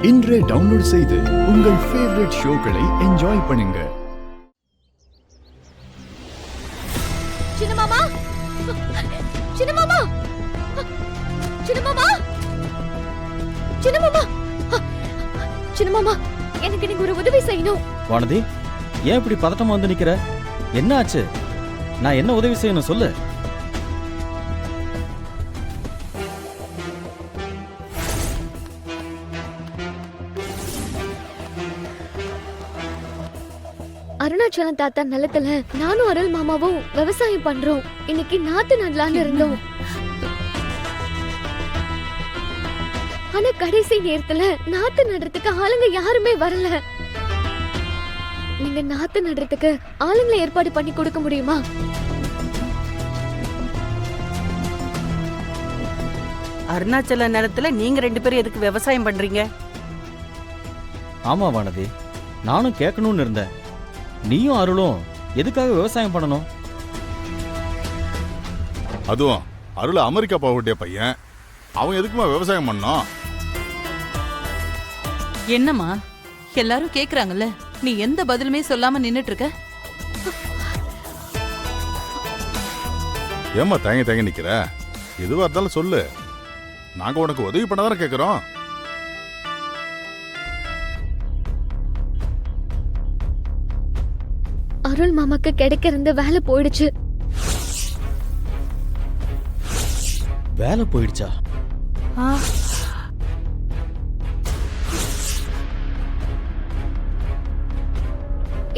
இன்றே டவுன்லோட் செய்து உங்கள் ஃபேவரட் ஷோக்களை என்ஜாய் பண்ணுங்க. சின்னமாமா, சின்னமாமா, சின்னமாமா, சின்னமாமா, சின்னமாமா, எனக்கு நீங்க ஒரு உதவி செய்யணும். வானதி, ஏன் இப்படி பதட்டமா வந்து நிக்கிற? என்ன ஆச்சு? நான் என்ன உதவி செய்யணும் சொல்லு. அருணாச்சலம் தாத்தா நிலத்துல நானும் அருள் மாமாவும் விவசாயம் பண்றோம். இன்னைக்கு நாத்து நடலான்னு இருந்தோம். ஆனா கடைசி நேரத்துல நாத்து நடுறதுக்கு ஆளுங்க யாருமே வரல. நீங்க நாத்து நடுறதுக்கு ஆளுங்களை ஏற்பாடு பண்ணி கொடுக்க முடியுமா? அருணாச்சல நிலத்துல நீங்க 2 பேரும் எதுக்கு விவசாயம் பண்றீங்க? ஆமா வானதி, நானும் கேட்கணும்னு இருந்தேன். நீயும் அருளும் எதுக்காக விவசாயம் பண்ணணும்? அதுவும் அருள் அமெரிக்கா போகக்கூடிய பையன், அவன் எதுக்குமா விவசாயம் பண்ணோம்? என்னம்மா எல்லாரும் கேக்குறாங்கல்ல, நீ எந்த பதிலுமே சொல்லாம நின்னுட்டு இருக்க? ஏம்மா தயங்கி தயங்கி நிக்கிற? எதுவா இருந்தாலும் சொல்லு, நாங்க உனக்கு உதவி பண்ணதானே கேக்குறோம். அருள் மாமாக்கு கிடைக்க இருந்த வேலை போயிடுச்சு. வேலை போயிடுச்சா?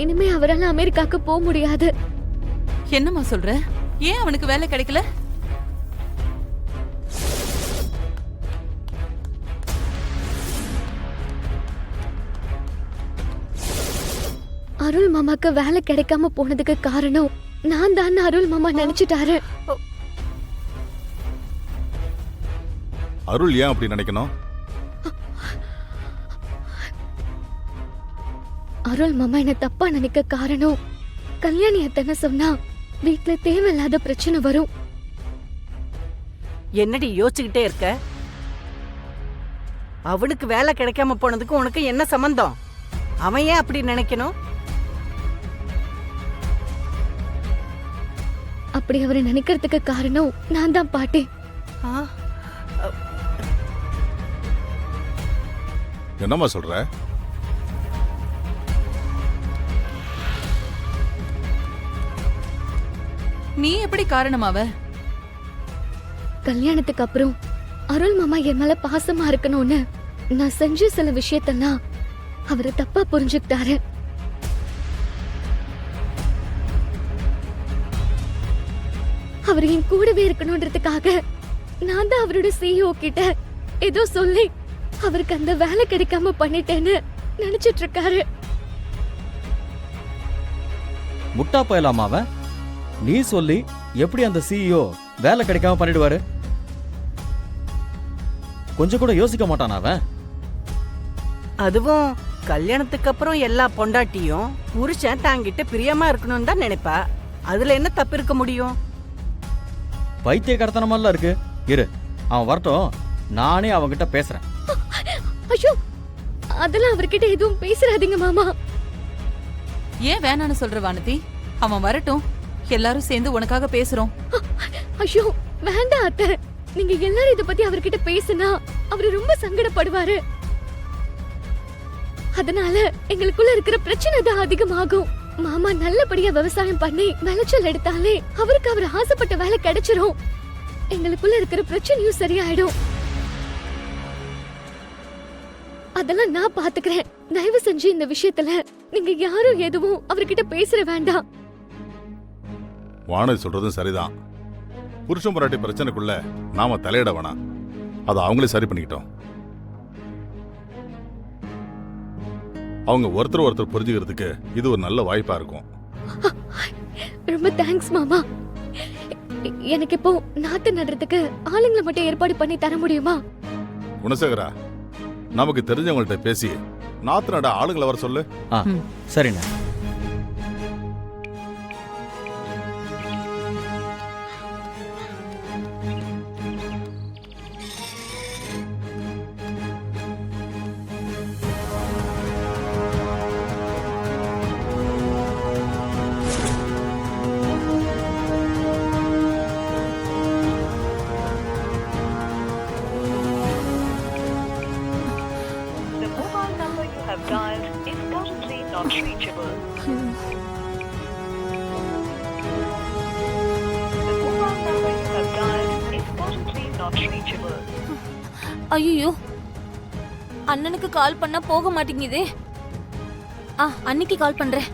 இனிமே அவரால் அமெரிக்காக்கு போக முடியாது. என்னம்மா சொல்ற? ஏன் அவனுக்கு வேலை கிடைக்கல? அருள் மாமாக்கு வேலை கிடைக்காம போனதுக்கு காரணம் நான் தான் அருள் மாமா நினைச்சிட்டாரு. அருள் ஏன் அப்படி நினைக்கணும்? அருள் மாமா என்ன தப்பா நினைக்க காரணம், கல்யாணி அத்தனை சொன்னா வீட்டுல தேவையில்லாத பிரச்சனை வரும். என்னடி யோசிச்சுக்கிட்டே இருக்க? அவனுக்கு வேலை கிடைக்காம போனதுக்கு உனக்கு என்ன சம்பந்தம்? அவன் ஏன் அப்படி நினைக்கணும்? அப்படி அவரை நினைக்கிறதுக்கு காரணம் நான் தான் பாட்டி. என்னம்மா சொல்ற? நீ எப்படி காரணமாவ? கல்யாணத்துக்கு அப்புறம் அருள் மாமா என் மேல பாசமா இருக்கணும்னு நான் செஞ்ச சில விஷயத்தெல்லாம் அவரை தப்பா புரிஞ்சுக்கிட்டாரு. அவர் என் கூடவே இருக்கணும்ன்றதுக்காக நான் தான் அவரோட சிஇஓ கிட்ட ஏதோ சொல்லி அவருக்கு அந்த வேலை கிடைக்காம பண்ணிட்டேன்னு நினைச்சிட்டு இருக்காரு. முட்டா போயலாமா அவன்? நீ சொல்லி எப்படி அந்த சிஇஓ வேலை கிடைக்காம பண்ணிடுவாரு? கொஞ்சம் கூட யோசிக்க மாட்டானா அவன்? அதுவும் கல்யாணத்துக்கு அப்புறம் எல்லா பொண்டாட்டியும் புருஷன் தாங்கிட்ட பிரியமா இருக்கணும்னு தான் நினைப்பா. அதுல என்ன தப்பு இருக்க முடியும்? பைத்திய கடத்தனமெல்லாம் இருக்கு. இரு, அவன் வரட்டும், நானே அவன்கிட்ட பேசுறேன். ஐயோ, அதெல்லாம் அவர்கிட்ட எதுவும் பேசுறாதீங்க மாமா. ஏன் வேணான்னு சொல்ற வானதி? அவன் வரட்டும், எல்லாரும் சேர்ந்து உனக்காக பேசுறோம். ஐயோ வேண்டாம் அத்தை, நீங்க எல்லாரும் இத பத்தி அவர்கிட்ட பேசினா அவரு ரொம்ப சங்கடப்படுவாரு. அதனால எங்களுக்குள்ள இருக்கிற பிரச்சனை தான் அதிகமாகும். மாமா நல்லபடியா விவசாயம் பண்ணி விளைச்சல் எடுத்தாலே அவருக்கு அவர் ஆசைப்பட்ட வேலை கிடைச்சிரும். எங்களுக்குள்ள இருக்கிற பிரச்சனையும் சரியாயிடும். அதெல்லாம் நான் பாத்துக்கிறேன். தயவு செஞ்சு இந்த விஷயத்துல நீங்க யாரும் எதுவும் அவர்கிட்ட பேசுற வேண்டாம். வானதி சொல்றதும் சரிதான். புருஷன் பொண்டாட்டி பிரச்சனைக்குள்ள நாம தலையிட வேணாம். அதை அவங்களே சரி பண்ணிக்கிட்டோம். அவங்க ஒருத்தர் புரிஞ்சுக்கிறதுக்கு இது ஒரு நல்ல வாய்ப்பா இருக்கும். ரொம்ப தேங்க்ஸ் மாமா. எனக்கு இப்போ நாத்து நடுறதுக்கு ஆளுங்களை மட்டும் ஏற்பாடு பண்ணி தர முடியுமா? குணசேகரா, நமக்கு தெரிஞ்சவங்கள்ட்ட பேசி நாத்து நட ஆளுங்களை வர சொல்லு. சரிண்ணா. not reachable. The mobile number you have dialed is currently not reachable. ஐயோ, அண்ணனுக்கு கால் பண்ணா போக மாட்டேங்குதே. அன்னைக்கு கால் பண்றேன்.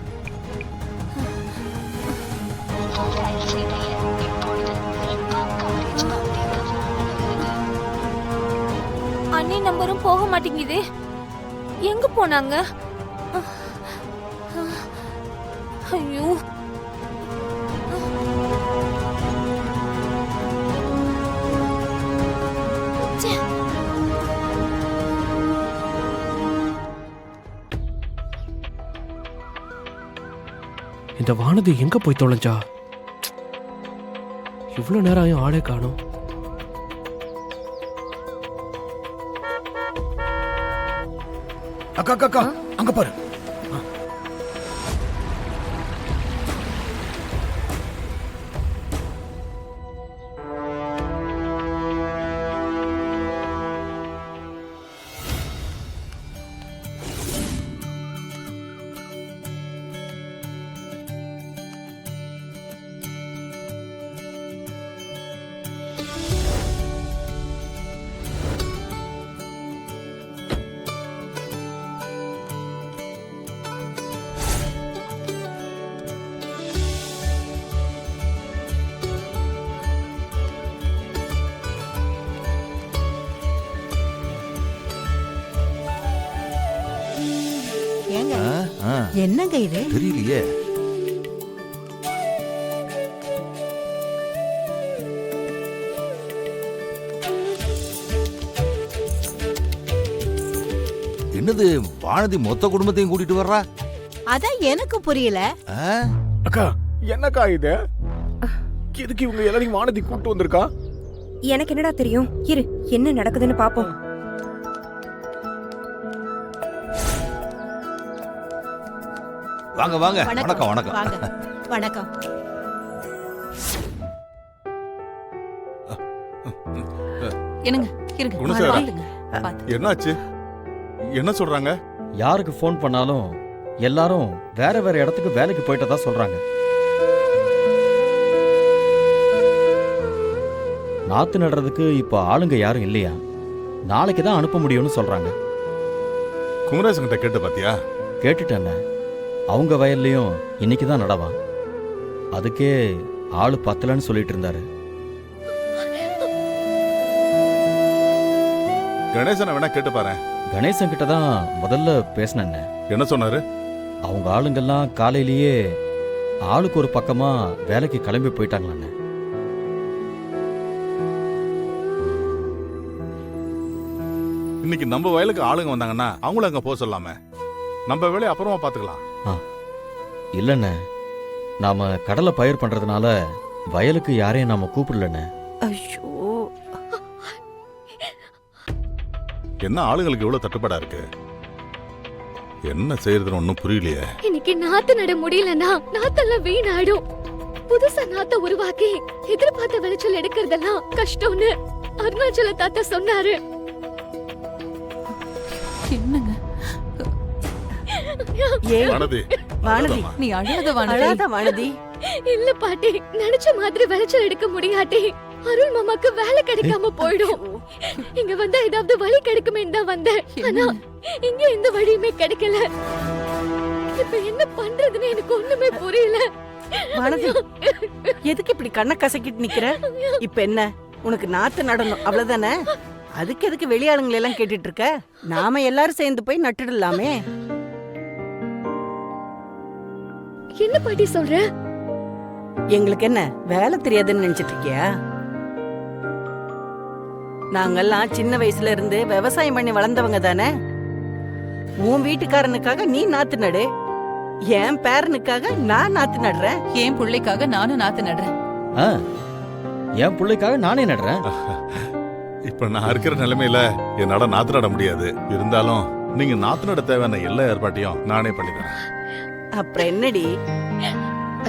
அண்ணி நம்பரும் போக மாட்டேங்குதே. எங்க போனாங்க? ஐயோ, இந்த வானதி எங்க போய் தொலைஞ்சா? இவ்வளவு நேரம் ஆயும் ஆளே காணோம். அக்கா அக்கா அக்கா அங்க பாரு. ஏங்க என்னங்க இது? தெரியலையே. என்னது வானதி மொத்த குடும்பத்தையும் கூட்டிட்டு வர்றா? அதான் எனக்கு புரியல. அக்கா என்னக்கா இது? எதுக்கு இவங்க எல்லாரையும் வானதி கூட்டு வந்திருக்கா? எனக்கு என்னடா தெரியும், இரு என்ன நடக்குதுன்னு பாப்போம். வாங்க வாங்க. வணக்கம் வணக்கம். வணக்கம். என்னங்க இருங்க, குணசேகரா. பாத்துங்க, பாத்து. என்னாச்சு? என்ன சொல்றாங்க? யாருக்கு ஃபோன் பண்ணாலும் எல்லாரும் வேற வேற இடத்துக்கு வேலைக்கு போயிட்டதா சொல்றாங்க. நாத்து நடுறதுக்கு இப்போ ஆளுங்க யாரும் இல்லையா? நாளைக்கு தான் அனுப்ப முடியும்னு சொல்றாங்க. குமரேசன் கிட்ட கேட்டு பாத்தியா? கேட்டுட்டேன்ன. அவங்க வயல்லையும் இன்னைக்கு தான் நடவான். அதுக்கே ஆளு பத்தலன்னு சொல்லிட்டு இருந்தாரு. கணேசனை வேணா கேட்டு பாரு. கணேசன் கிட்ட தான் முதல்ல பேசினேன். என்ன சொன்னாரு? அவங்க ஆளுங்கெல்லாம் காலையிலேயே ஆளுக்கு ஒரு பக்கமா வேலைக்கு கிளம்பி போயிட்டாங்களாண்ணே. இன்னைக்கு நம்ம வயலுக்கு ஆளுங்க வந்தாங்கன்னா அவங்கள அங்க போக சொல்லாம நம்ம வேலையை அப்புறமா பாத்துக்கலாம். இல்லண்ணே, நாம கடலை பயிர் பண்றதுனால வயலுக்கு யாரையும் நாம கூப்பிடலண்ணே. ஐயோ, என்ன ஆளுங்களுக்கு எவ்வளவு தட்டுப்பாடா இருக்கு? என்ன செய்யறதுன்னு ஒன்னும் புரியலையே. இன்னைக்கு நாத்து நட முடியலன்னா நாத்தெல்லாம் வீணாயிடும். புதுசா நாத்த உருவாக்கி எதிர்பார்த்த விளைச்சல் எடுக்கிறதெல்லாம் கஷ்டம்னு அருணாச்சல தாத்தா சொன்னாரு. என்னங்க ஏன் வானதி, வானதி, நீ அழாத வானதி. அழாத வானதி. இல்ல பாட்டி, நினைச்ச மாதிரி விளைச்சல் எடுக்க முடியாட்டி அருள் மாமாக்கு வேலை கிடைக்காம போயிடும். இங்க வந்தா ஏதாவது வழி கிடைக்குமே தான் வந்தேன். ஆனா இங்க எந்த வழியுமே கிடைக்கல. இப்ப என்ன பண்றதுன்னு எனக்கு ஒண்ணுமே புரியல. வானதி, எதுக்கு இப்படி கண்ணை கசக்கிட்டு நிக்கிற? இப்ப என்ன உனக்கு நாத்து நடணும் அவ்வளவுதானே? அதுக்கு எதுக்கு வெளியாளுங்களை எல்லாம் கேட்டுட்டு இருக்க? நாம எல்லாரும் சேர்ந்து போய் நட்டுடலாமே. என்ன பாட்டி சொல்ற? எங்களுக்கு என்ன வேலை தெரியாதுன்னு நினைச்சிட்டு இருக்கியா? நாங்கெல்லாம் சின்ன வயசுல இருந்து விவசாயம் பண்ணி வளர்ந்தவங்க தானே. உன் வீட்டுக்காரனுக்காக நீ நாத்து நடு, என் பேரனுக்காக நான் நாத்து நடுறேன். என் பிள்ளைக்காக நானும் நாத்து நடுறேன். என் பிள்ளைக்காக நானே நடுறேன். இப்ப நான் இருக்கிற நிலைமையில என்னால நாத்து நட முடியாது. இருந்தாலும் நீங்க நாத்து நட தேவையான எல்லா ஏற்பாட்டையும் நானே பண்ணித்தரேன். அப்புறம் என்னடி?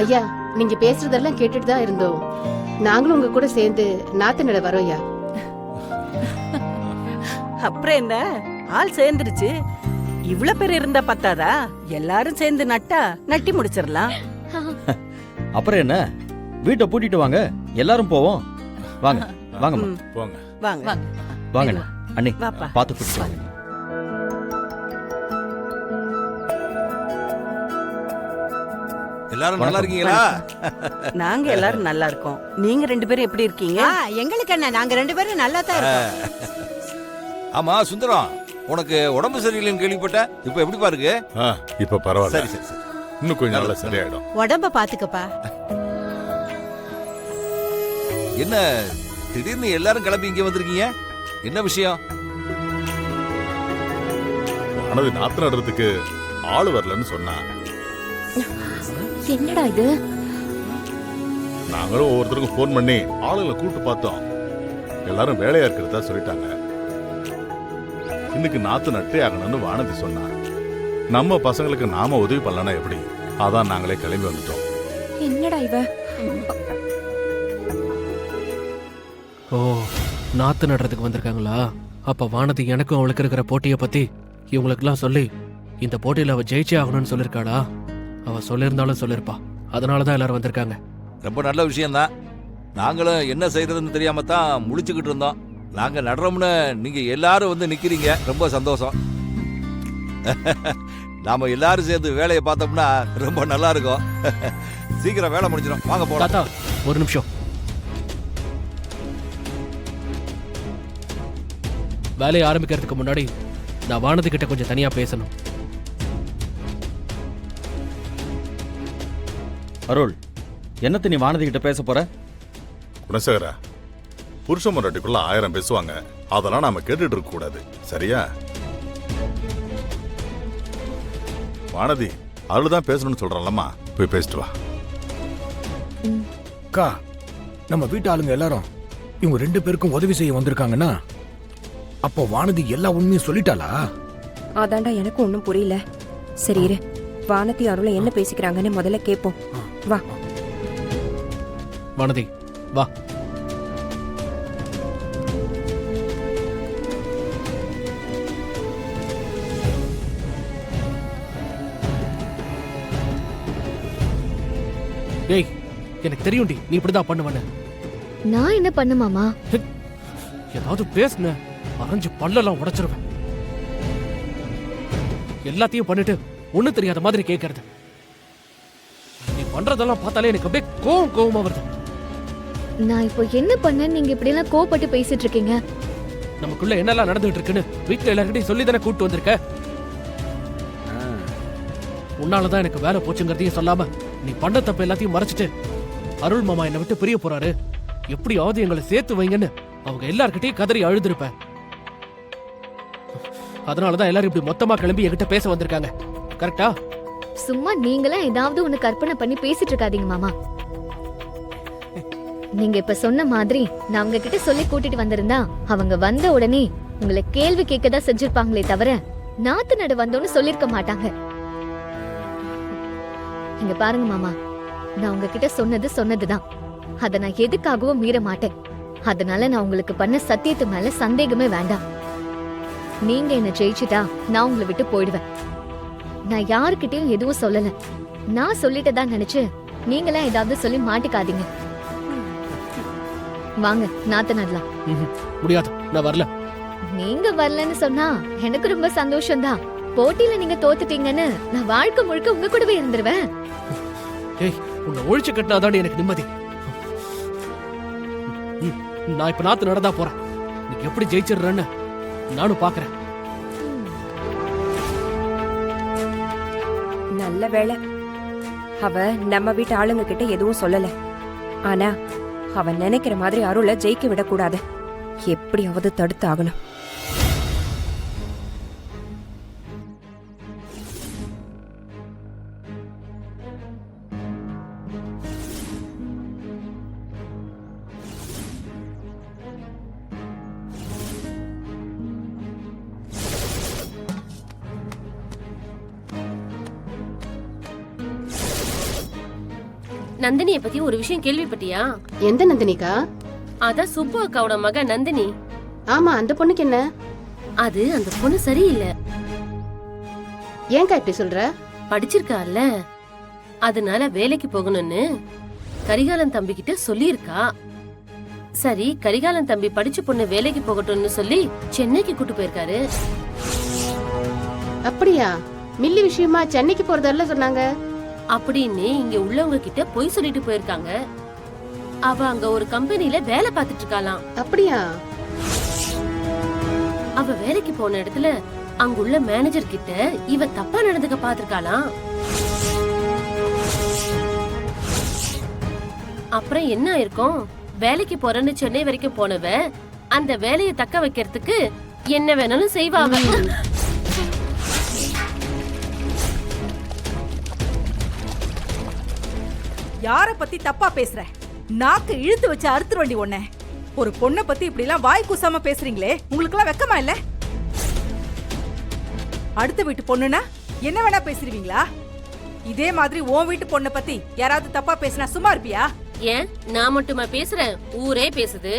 ஐயா, நீங்க பேசுறதெல்லாம் கேட்டுட்டு தான் இருந்தோம். நாங்களும் உங்க கூட சேர்ந்து நாத்து நட வரோம் ஐயா. அப்புறம் என்ன, ஆள் சேர்ந்துருச்சு. இவ்ளோ பேர் இருந்தா பத்தாதா? எல்லாரும் சேர்ந்து நட்டா நட்டி முடிச்சிடலாம். அப்புறம் என்ன, வீட்டை பூட்டிட்டு வாங்க, எல்லாரும் போவோம். வாங்க வாங்கம்மா, ம், போங்க. வாங்க வாங்க. வாங்கண்ணா. அண்ணி வாப்பா. பார்த்து கூட்டிட்டு வாங்க. எல்லாரும் நல்லா இருக்கீங்களா? நாங்க எல்லாரும் நல்லா இருக்கோம். நீங்க 2 பேரும் எப்படி இருக்கீங்க? எங்களுக்கு என்ன, நாங்க 2 பேரும் நல்லா தான் இருக்கோம். ஆமா சுந்தரம், உனக்கு உடம்பு சரியில்லைன்னு கேள்விப்பட்டேன். இப்ப எப்படி பாருக்கு? ஆ, இப்ப பரவாயில்ல. சரி சரி சரி. இன்னும் கொஞ்சம் நாள்ல சரியாயிடும். உடம்ப பாத்துக்கப்பா. என்ன திடீர்னு எல்லாரும் கிளம்பி இங்க வந்திருக்கீங்க? என்ன விஷயம்? வானதி நாத்து நடுறதுக்கு ஆளு வரலன்னு சொன்னா. என்னடா இது? நாங்களும் ஒவ்வொருத்தருக்கும் ஃபோன் பண்ணி ஆளுங்களை கூப்பிட்டு பார்த்தோம். எல்லாரும் வேலையா இருக்கிறதா சொல்லிட்டாங்க. இன்னைக்கு நாத்து நட்டே ஆகணும்னு வானதி சொன்னா. நம்ம பசங்களுக்கு நாம உதவி பண்ணலன்னா எப்படி? அதான் நாங்களே கிளம்பி வந்துட்டோம். என்னடா இவ? ஓ, நாத்து நடுறதுக்கு வந்திருக்காங்களா? அப்ப வானதி எனக்கும் அவளுக்கு இருக்கிற போட்டியை பத்தி இவங்களுக்கெல்லாம் சொல்லி இந்த போட்டியில அவ ஜெயிச்சே ஆகணும்னு சொல்லிருக்காளா? அவ சொல்லியிருந்தாலும் சொல்லிருப்பா. அதனாலதான் எல்லாரும் வந்திருக்காங்க. ரொம்ப நல்ல விஷயம்தான். நாங்களும் என்ன செய்யறதுன்னு தெரியாம தான் முழிச்சுக்கிட்டு இருந்தோம். நாங்க நடுறோம்னு நீங்க எல்லாரும் வந்து நிக்கிறீங்க. ரொம்ப சந்தோஷம். நாம எல்லாரும் சேர்ந்து வேலையை பார்த்தோம்னா ரொம்ப நல்லா இருக்கும். சீக்கிரம் வேலை முடிஞ்சிடும். வாங்க போலாம். தாத்தா, ஒரு நிமிஷம். வேலையை ஆரம்பிக்கிறதுக்கு முன்னாடி நான் வானதி கிட்ட கொஞ்சம் தனியா பேசணும். அருள், என்னத்த நீ வானதி கிட்ட பேச போற? குணசேகரா, புருஷ முன்னாடிக்குள்ள 1000 பேசுவாங்க. அதெல்லாம் நாம கேட்டுட்டு இருக்க கூடாது. சரியா? வானதி, அவளுதான் பேசணும்னு சொல்றான்லம்மா, போய் பேசிட்டு வா. அக்கா, நம்ம வீட்டு ஆளுங்க எல்லாரும் இவங்க 2 பேருக்கும் உதவி செய்ய வந்திருக்காங்கன்னா அப்போ வானதி எல்லா உண்மையும் சொல்லிட்டாளா? அதான்டா எனக்கு ஒண்ணும் புரியல. சரி இரு, வானதி அருளை என்ன பேசிக்கிறாங்கன்னு முதல்ல கேட்போம். வா. வானதி வா. ஏய், எனக்கு தெரியும்டி நீ இப்படிதான் பண்ணுவன்னு. நான் என்ன பண்ண மாமா? ஏதாவது பேசுன அரைஞ்சு பல்லெல்லாம் உடைச்சிருவேன். எல்லாத்தையும் பண்ணிட்டு ஒண்ணு தெரியாத மாதிரி கேட்கறது. நீ பண்றதெல்லாம் பார்த்தாலே எனக்கு அப்படியே கோவமா வருது. நான் இப்போ என்ன பண்ணேன்னு நீங்க இப்படி எல்லாம் கோவப்பட்டு பேசிட்டு இருக்கீங்க? நமக்குள்ள என்னெல்லாம் நடந்துட்டு இருக்குன்னு வீட்டுல எல்லார்கிட்டையும் சொல்லி தானே கூப்பிட்டு வந்திருக்க. உன்னாலதான் எனக்கு வேலை போச்சுங்கிறதையும் சொல்லாம நீ பண்ண தப்பு எல்லாத்தையும் மறைச்சிட்டு அருள் மாமா என்னை விட்டு பிரிய போறாரு, எப்படியாவது எங்களை சேர்த்து வைங்கன்னு அவங்க எல்லார்கிட்டையும் கதறி அழுதுருப்ப. அதனாலதான் எல்லாரும் இப்படி மொத்தமா கிளம்பி என்கிட்ட பேச வந்திருக்காங்க. கரெக்டா? சும்மா நீங்களா ஏதாவது ஒண்ணு கற்பனை பண்ணி பேசிட்டு இருக்காதீங்க மாமா. நீங்க இப்ப சொன்ன மாதிரி நான் அவங்க கிட்ட சொல்லி கூட்டிட்டு வந்திருந்தா அவங்க வந்த உடனே உங்களை கேள்வி கேட்கதான் செஞ்சிருப்பாங்களே தவிர நாத்து நடு வந்தோன்னு சொல்லிருக்க மாட்டாங்க. இங்க பாருங்க மாமா, நான் உங்ககிட்ட சொன்னதுதான். அத நான் எதுக்காகவும் மீற மாட்டேன். அதனால நான் உங்களுக்கு பண்ண சத்தியத்து மேல சந்தேகமே வேண்டாம். நீங்க என்ன ஜெயிச்சுட்டா நான் உங்களை விட்டு போயிடுவேன். நான் யாருக்கிட்டையும் எதுவும் சொல்லல. நான் சொல்லிட்டதா நினைச்சு நீங்களா ஏதாவது சொல்லி மாட்டிக்காதீங்க. வாங்க நாத்து நடலாம். முடியாது, நான் வரல. நீங்க வரலன்னு சொன்னா எனக்கு ரொம்ப சந்தோஷம்தான். போட்டியில நீங்க தோத்துட்டீங்கன்னு நான் வாழ்க்கை முழுக்க உங்க கூடவே இருந்துருவேன். ஏய், உன்னை ஒழிச்சு கட்டினாதான் எனக்கு நிம்மதி. நான் இப்ப நாத்து நடந்தா போறேன். நீ எப்படி ஜெயிச்சிடுறேன்னு நானும் பாக்குறேன். நல்ல வேளை அவ நம்ம வீட்டு ஆளுங்க கிட்ட எதுவும் சொல்லல. ஆனா அவ நினைக்கிற மாதிரி அருளை ஜெயிக்க விடக்கூடாது. எப்படியாவது தடுத்து ஆகணும். நந்தினிய பத்தி ஒரு விஷயம் கேள்விப்பட்டியா? எந்த நந்தினிக்கா? அதான் சுப்பு அக்காவோட மக நந்தினி. ஆமா, அந்த பொண்ணுக்கு என்ன? அது அந்த பொண்ணு சரியில்லை. ஏன்க்கா இப்படி சொல்ற? படிச்சிருக்கால, அதனால வேலைக்கு போகணும்னு கரிகாலன் தம்பி கிட்ட சொல்லியிருக்கா. சரி, கரிகாலன் தம்பி படிச்ச பொண்ணு வேலைக்கு போகட்டும்னு சொல்லி சென்னைக்கு கூட்டு போயிருக்காரு. அப்படியா? மில்லி விஷயமா சென்னைக்கு போறதல்ல சொன்னாங்க. அப்படின்னு இங்க உள்ளவங்க கிட்ட பொய் சொல்லிட்டு போயிருக்காங்க. அவ அங்க ஒரு கம்பெனில வேலை பார்த்துட்டு இருக்காளாம். அப்படியா? அவ வேலைக்கு போன இடத்துல அங்குள்ள மேனேஜர் கிட்ட இவ தப்பா நடந்துக்க பாத்திருக்காளாம். அப்புறம் என்ன ஆயிருக்கும்? வேலைக்கு போறேன்னு சென்னை வரைக்கும் போனவ அந்த வேலையை தக்க வைக்கிறதுக்கு என்ன வேணாலும் செய்வாங்க. யார பத்தி தப்பா பேசுற? நாக்கு இழுத்து வச்சு அறுத்துருவண்டி ஒண்ண. ஒரு பொண்ணை பத்தி இப்படி எல்லாம் வாய் கூசாம பேசுறீங்களே, உங்களுக்கு எல்லாம் வெக்கமா இல்ல? அடுத்த வீட்டு பொண்ணுனா என்ன வேணா பேசிடுவீங்களா? இதே மாதிரி உன் வீட்டு பொண்ணை பத்தி யாராவது தப்பா பேசினா சும்மா இருப்பியா? ஏன் நான் மட்டுமா பேசுறேன்? ஊரே பேசுது.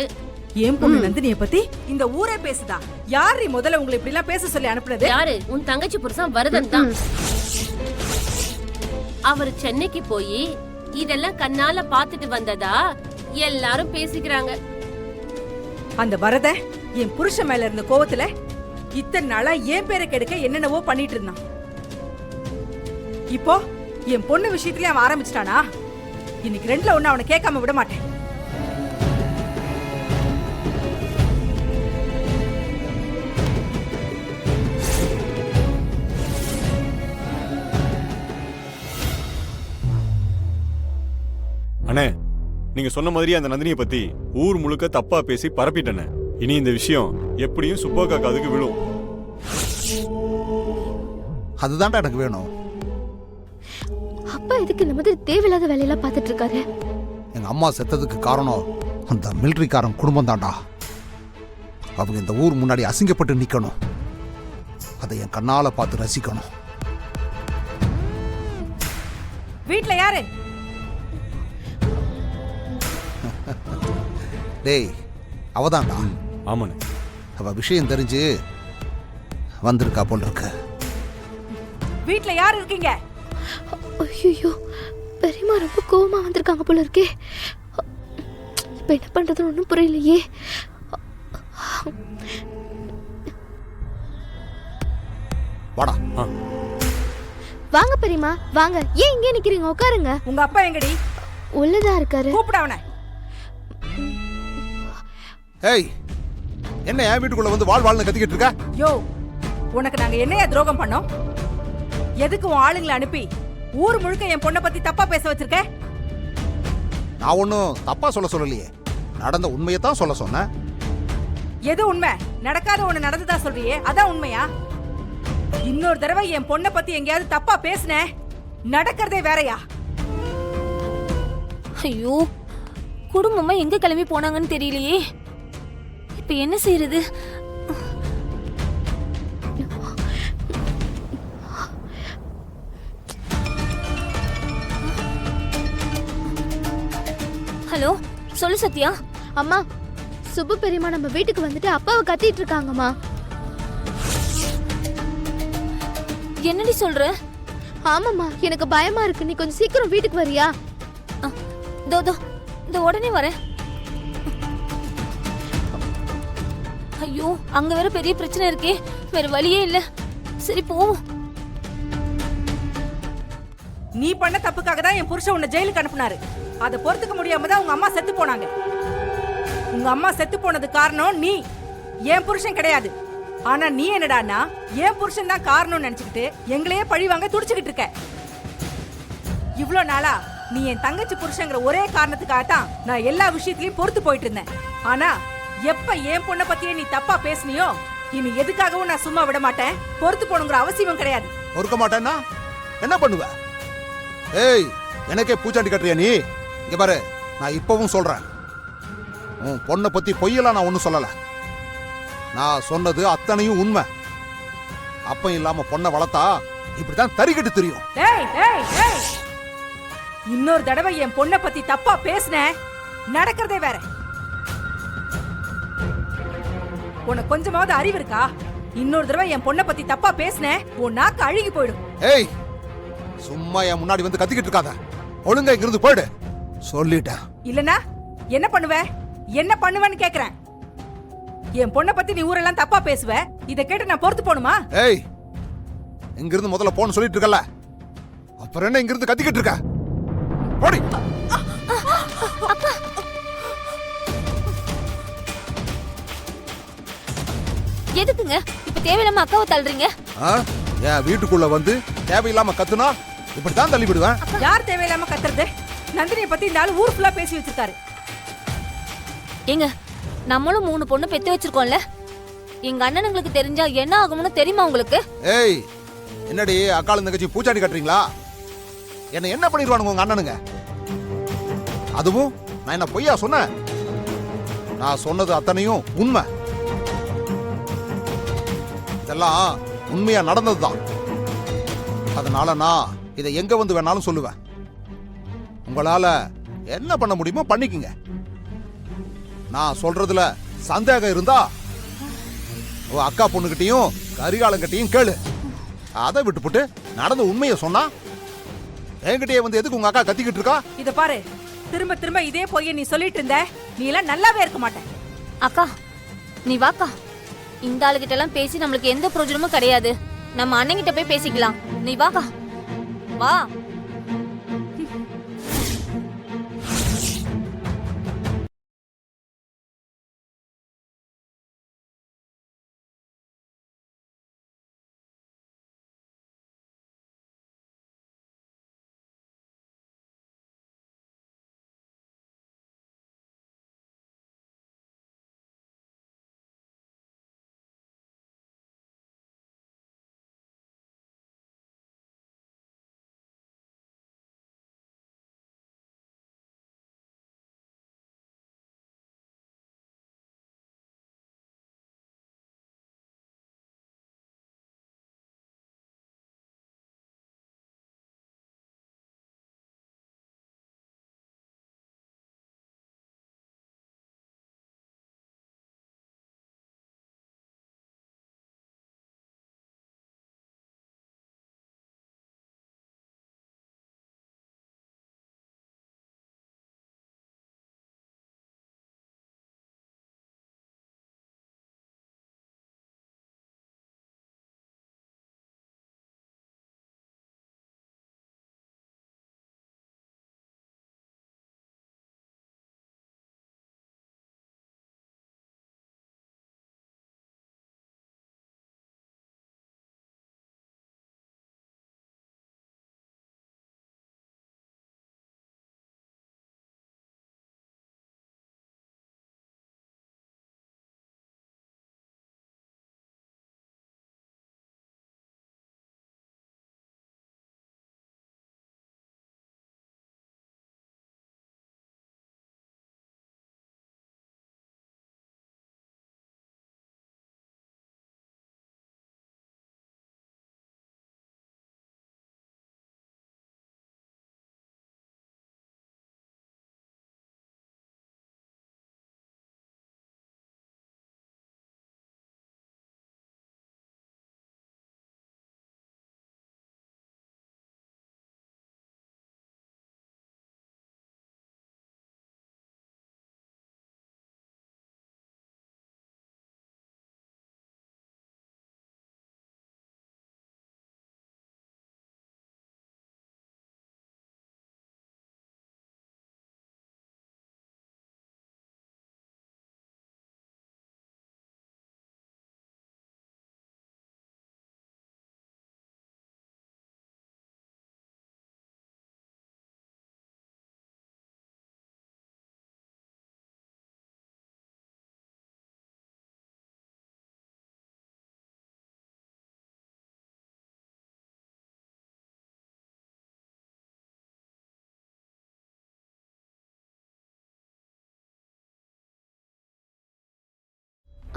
ஏன் பொண்ணு நந்தினிய பத்தி இந்த ஊரே பேசுதா? யாரு முதல்ல உங்களை இப்படி எல்லாம் பேச சொல்லி அனுப்புனது? யாரு? உன் தங்கச்சி புருஷன் வரதன் தான். அவர் சென்னைக்கு போய் இதெல்லாம் கண்ணால பாத்துட்டு வந்ததா எல்லாரும் பேசிக்கிறாங்க. அந்த வரத என் புருஷன் மேல இருந்த கோவத்துல இத்தனை நாளா என் பேரை கெடுக்க என்னென்னவோ பண்ணிட்டு இருந்தான். இப்போ என் பொண்ணு விஷயத்திலே அவன் ஆரம்பிச்சிட்டானா? இன்னைக்கு ரெண்டுல ஒண்ணு அவனை கேட்காம விட மாட்டேன். அண்ணே, நீங்க சொன்ன மாதிரி அந்த நந்தினியை பத்தி ஊர் முழுக்க தப்பா பேசி பரப்பிட்டேனே. இனி இந்த விஷயம் எப்படியும் சுப்போக்கா காதுக்கு விழும். அதுதான்டா எனக்கு வேணும். அப்பா எதுக்கு இந்த மாதிரி தேவையில்லாத வேலையெல்லாம் பார்த்துட்டு இருக்காரு? எங்க அம்மா செத்ததுக்கு காரணம் அந்த மிலிட்டரிக்காரன் குடும்பம் தான்டா. அவங்க இந்த ஊர் முன்னாடி அசிங்கப்பட்டு நிக்கணும். அதை என் கண்ணால பார்த்து ரசிக்கணும். வீட்ல யாரு? டேய், அவதான்டா. ஆமாண்ணே. அவ விஷயம் தெரிஞ்சு வந்திருக்கா போல் இருக்கு. வீட்ல யார் இருக்கீங்க? ஐயோ, பெரியம்மா ரொம்ப கோவமா வந்திருக்காங்க போல இருக்கே. இப்ப என்ன பண்றதுன்னு ஒன்றும் புரியலையே. வாடா. வாங்க பெரியம்மா, வாங்க. ஏன் இங்கே நிக்கிறீங்க? உட்காருங்க. உங்க அப்பா எங்கடி? உள்ளதா இருக்காரு. கூப்பிட அவனை. ஏய், என்ன என் வீட்டுக்குள்ள வந்து வாழ்வாள்னு கத்திக்கிட்டு இருக்க? யோ, உனக்கு நாங்க என்னையா துரோகம் பண்ணோம்? எதுக்கு உன் ஆளுங்களை அனுப்பி ஊர் முழுக்க என் பொண்ணை பத்தி தப்பா பேச வச்சிருக்க? நான் ஒன்னும் தப்பா சொல்லலையே. நடந்த உண்மையை தான் சொல்ல சொன்னேன். எது உண்மை? நடக்காத ஒண்ணு நடந்ததா சொல்றியே, அதான் உண்மையா? இன்னொரு தடவை என் பொண்ணை பத்தி எங்கேயாவது தப்பா பேசுன, நடக்கிறதே வேறயா? ஐயோ, குடும்பமா எங்க கிளம்பி போனாங்கன்னு தெரியலையே. இப்ப என்ன செய்யறது? ஹலோ, சொல்லு சத்யா. அம்மா, சுப்பு பெரியம்மா நம்ம வீட்டுக்கு வந்துட்டு அப்பாவை கத்திட்டு இருக்காங்கம்மா. என்னடி சொல்ற? ஆமாம்மா, எனக்கு பயமா இருக்கு. நீ கொஞ்சம் சீக்கிரம் வீட்டுக்கு வரியா? இந்த உடனே வரேன். ஐயோ, அங்க வேற பெரிய பிரச்சனை இருக்கே, வேற வழியே இல்ல. சரி போவோம். நீ பண்ண தப்புக்காக தான் என் புருஷன் உன்னை ஜெயிலுக்கு அனுப்புனாரு. அதை பொறுத்துக்க முடியாம தான் உங்க அம்மா செத்து போனாங்க. உங்க அம்மா செத்து போனது காரணம் நீ, என் புருஷன் கிடையாது. ஆனா நீ என்னடான்னா என் புருஷன் தான் காரணம்னு நினைச்சுக்கிட்டு எங்களையே பழி வாங்க துடிச்சுக்கிட்டு இருக்க. இவ்ளோ நாளா நீ என் தங்கச்சி புருஷங்கிற ஒரே காரணத்துக்காக தான் நான் எல்லா விஷயத்திலயும் பொறுத்து போயிட்டு இருந்தேன். ஆனா எப்ப என் பொண்ணை பத்தியே நீ தப்பா பேசுனியோ, இனி எதுக்காகவும் நான் சும்மா விட மாட்டேன். பொறுத்து போனுங்கிற அவசியம் கிடையாது. பொறுக்க மாட்டேன்னா என்ன பண்ணுவ? ஏய், எனக்கே பூச்சாண்டி கட்டுறியா நீ? இங்க பாரு, நான் இப்பவும் சொல்றேன், உன் பொண்ணை பத்தி பொய்யெல்லாம் நான் ஒன்னும் சொல்லல. நான் சொன்னது அத்தனையும் உண்மை. அப்பம் இல்லாம பொண்ணை வளர்த்தா இப்படித்தான் தறிக்கிட்டு தெரியும். ஏய் ஏய் ஏய், இன்னொரு தடவை என் பொண்ணை பத்தி தப்பா பேசுன, நடக்கிறதே வேற. உனக்கு கொஞ்சமாவது அறிவு இருக்கா? இன்னொரு தடவை என் பொண்ணை பத்தி தப்பா பேசுன உன் நாக்கு அழுகி போயிடும். ஏய், சும்மா என் முன்னாடி வந்து கத்திக்கிட்டு இருக்காத. ஒழுங்கா இங்கிருந்து போயிடு. சொல்லிட்டேன். இல்லனா என்ன பண்ணுவ? என்ன பண்ணுவேன்னு கேக்குறேன். என் பொண்ணை பத்தி நீ ஊரெல்லாம் தப்பா பேசுவ. இத கேட்டு நான் பொறுத்து போணுமா? ஏய், இங்கிருந்து முதல்ல போன்னு சொல்லிட்டு இருக்கல, அப்புறம் என்ன இங்கிருந்து கத்திக்கிட்டு இருக்க? போடி. எதுக்குங்க இப்ப தேவையில்லாம அக்காவை தள்ளுறீங்க? என் வீட்டுக்குள்ள வந்து தேவையில்லாம கத்துனா இப்படித்தான் தள்ளி விடுவேன். யார் தேவையில்லாம கத்துறது? நந்தினியை பத்தி இந்த ஆளு ஊர் ஃபுல்லா பேசி வச்சிருக்காரு. ஏங்க, நம்மளும் 3 பொண்ணு பெத்து வச்சிருக்கோம்ல, எங்க அண்ணனுங்களுக்கு தெரிஞ்சா என்ன ஆகும்னு தெரியுமா உங்களுக்கு? ஏய், என்னடி அக்காளும் தங்கச்சி பூச்சாண்டி கட்டுறீங்களா? என்ன பண்ணிடுவானுங்க உங்க அண்ணனுங்க? அதுவும் நான் என்ன பொய்யா சொன்னேன்? நான் சொன்னது அத்தனையும் உண்மை. இதெல்லாம் உண்மையா நடந்ததுதான். அதனால நான் இதை எங்க வந்து வேணாலும் சொல்லுவேன். உங்களால என்ன பண்ண முடியுமோ பண்ணிக்கங்க. நான் சொல்றதுல சந்தேகம் இருந்தா உன் அக்கா பொண்ணுகிட்டையும் கரிகாலங்கிட்டையும் கேளு. அதை விட்டுப்புட்டு நடந்த உண்மையை சொன்னா என்கிட்டயே வந்து எதுக்கு உங்க அக்கா கத்திக்கிட்டு இருக்கா? இத பாரு, திரும்ப திரும்ப இதே பொய்ய நீ சொல்லிட்டு இருந்த, நீ எல்லாம் நல்லாவே இருக்க மாட்டேன். அக்கா, நீ வாக்கா. இந்த ஆளுகிட்ட எல்லாம் பேசி நம்மளுக்கு எந்த பிரயோஜனமும் கிடையாது. நம்ம அண்ணங்கிட்ட போய் பேசிக்கலாம். நீ வாக்கா, வா.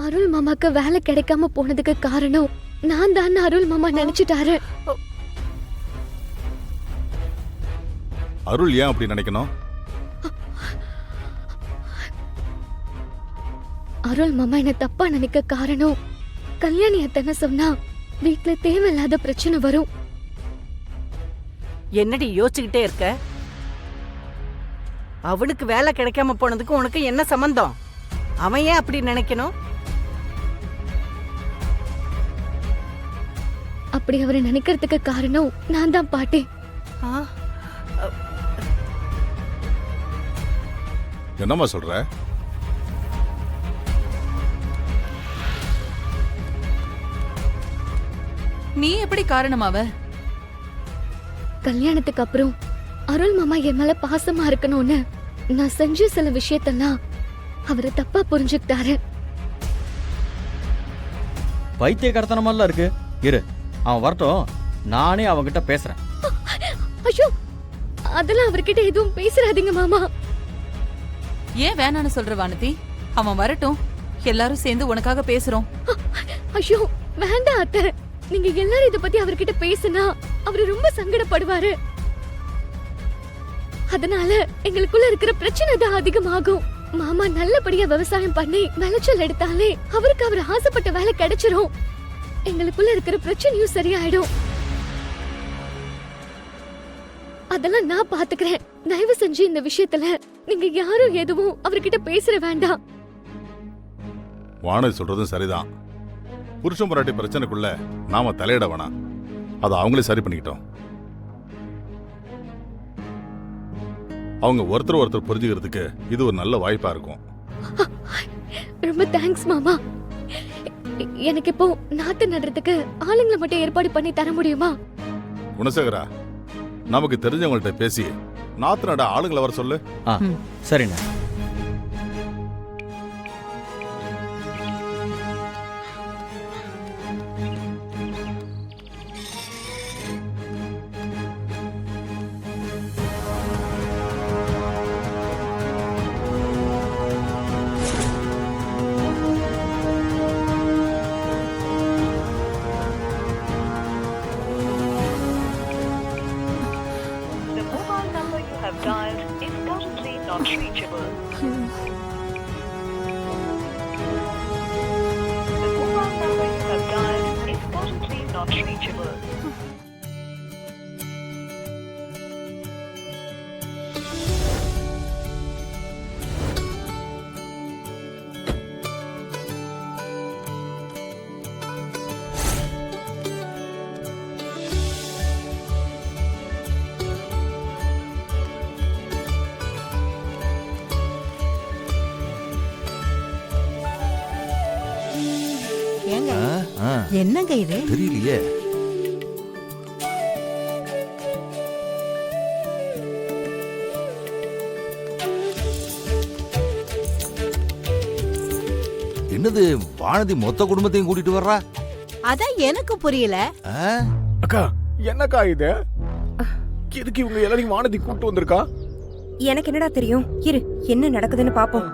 அருள் மாமாக்கு வேலை கிடைக்காம போனதுக்கு காரணம் நான் தான் அருள் மாமா நினைச்சிட்டாரு. அருள் ஏன் அப்படி நினைக்கணும்? அருள் மாமா என்ன தப்பா நினைக்க காரணம் கல்யாணி அத்தனை சொன்னா வீட்ல தேவையில்லாத பிரச்சனை வரும். என்னடி யோசிச்சுக்கிட்டே இருக்க? அவளுக்கு வேலை கிடைக்காம போனதுக்கு உனக்கு என்ன சம்பந்தம்? அவன் ஏன் அப்படி நினைக்கணும்? அப்படி அவரை நினைக்கிறதுக்கு காரணம் நான் தான் பாட்டி. என்னம்மா சொல்ற? நீ எப்படி காரணமாவ? கல்யாணத்துக்கு அப்புறம் அருள் மாமா என் மேல பாசமா இருக்கணும்னு நான் செஞ்ச சில விஷயத்தெல்லாம் அவரை தப்பா புரிஞ்சுக்கிட்டாரு. பைத்திய கடத்தனமெல்லாம் இருக்கு. இரு, அவன் வரட்டும், நானே அவன்கிட்ட பேசுறேன். ஐயோ, அதெல்லாம் அவர்கிட்ட எதுவும் பேசுறாதீங்க மாமா. ஏன் வேணான்னு சொல்ற வானதி? அவன் வரட்டும், எல்லாரும் சேர்ந்து உனக்காக பேசுறோம். ஐயோ வேண்டாம் அத்தை, நீங்க எல்லாரும் இத பத்தி அவர்கிட்ட பேசினா அவரு ரொம்ப சங்கடப்படுவாரு. அதனால எங்களுக்குள்ள இருக்கிற பிரச்சனை தான் அதிகமாகும். மாமா நல்லபடியா விவசாயம் பண்ணி விளைச்சல் எடுத்தாலே அவருக்கு அவர் ஆசைப்பட்ட வேலை கிடைச்சிரும். எங்களுக்குள்ள இருக்கிற பிரச்சனையும் சரியாயிடும். அதெல்லாம் நான் பாத்துக்கிறேன். தயவு செஞ்சு இந்த விஷயத்துல நீங்க யாரும் எதுவும் அவர்கிட்ட பேசுற வேண்டாம். வானதி சொல்றதும் சரிதான். புருஷன் பொண்டாட்டி பிரச்சனைக்குள்ள நாம தலையிட வேணாம். அதை அவங்களே சரி பண்ணிக்கிட்டோம். அவங்க ஒருத்தர் ஒருத்தர் புரிஞ்சுக்கிறதுக்கு இது ஒரு நல்ல வாய்ப்பா இருக்கும். ரொம்ப தேங்க்ஸ் மாமா. எனக்கு இப்போ நாத்து நடுறதுக்கு ஆளுங்களை மட்டும் ஏற்பாடு பண்ணி தர முடியுமா? குணசேகரா, நமக்கு தெரிஞ்சவங்கள்ட்ட பேசி நாத்து நட ஆளுங்களை வர சொல்லு. சரிண்ணா. Dialed is currently not reachable. The mobile number you have dialed is currently not reachable. என்னங்க இது? தெரியலையே. என்னது, வானதி மொத்த குடும்பத்தையும் கூட்டிட்டு வர்றா? அதான் எனக்கு புரியல. அக்கா, என்னக்கா இது? எதுக்கு இவங்க எல்லாரையும் வானதி கூட்டு வந்திருக்கா? எனக்கு என்னடா தெரியும். இரு, என்ன நடக்குதுன்னு பாப்போம்.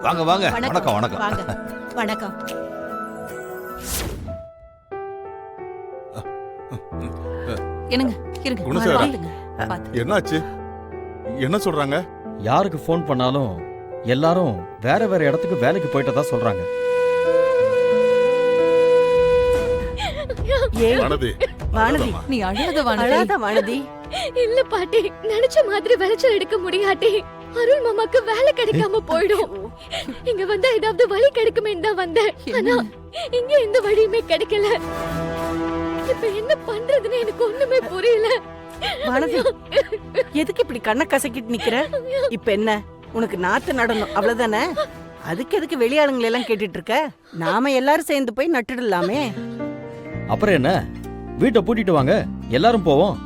வாங்க வாங்க. வணக்கம் வணக்கம். வணக்கம். என்னங்க இருங்க. குணசேகரா, பாத்துங்க, பாத்து. என்னாச்சு? என்ன சொல்றாங்க? யாருக்கு ஃபோன் பண்ணாலும் எல்லாரும் வேற வேற இடத்துக்கு வேலைக்கு போயிட்டதா சொல்றாங்க. வானதி, வானதி, நீ அழாத வானதி. இல்ல பாட்டி, நினைச்ச மாதிரி விளைச்சல் எடுக்க முடியாட்டி அருள் மாமாக்கு வேலை கிடைக்காம போயிடும். இங்க வந்தா ஏதாவது வழி கிடைக்குமேன்னு தான் வந்தேன். ஆனா இங்க எந்த வழியுமே கிடைக்கல. இப்ப என்ன பண்றதுன்னு எனக்கு ஒண்ணுமே புரியல. வானதி, எதுக்கு இப்படி கண்ணை கசக்கிட்டு நிக்கிற? இப்ப என்ன, உனக்கு நாத்து நடணும் அவ்வளவுதானே? அதுக்கு எதுக்கு வெளியாளுங்களை எல்லாம் கேட்டுட்டு இருக்க? நாம எல்லாரும் சேர்ந்து போய் நட்டுடலாமே. அப்புறம் என்ன, வீட்டை பூட்டிட்டு வாங்க, எல்லாரும் போவோம்.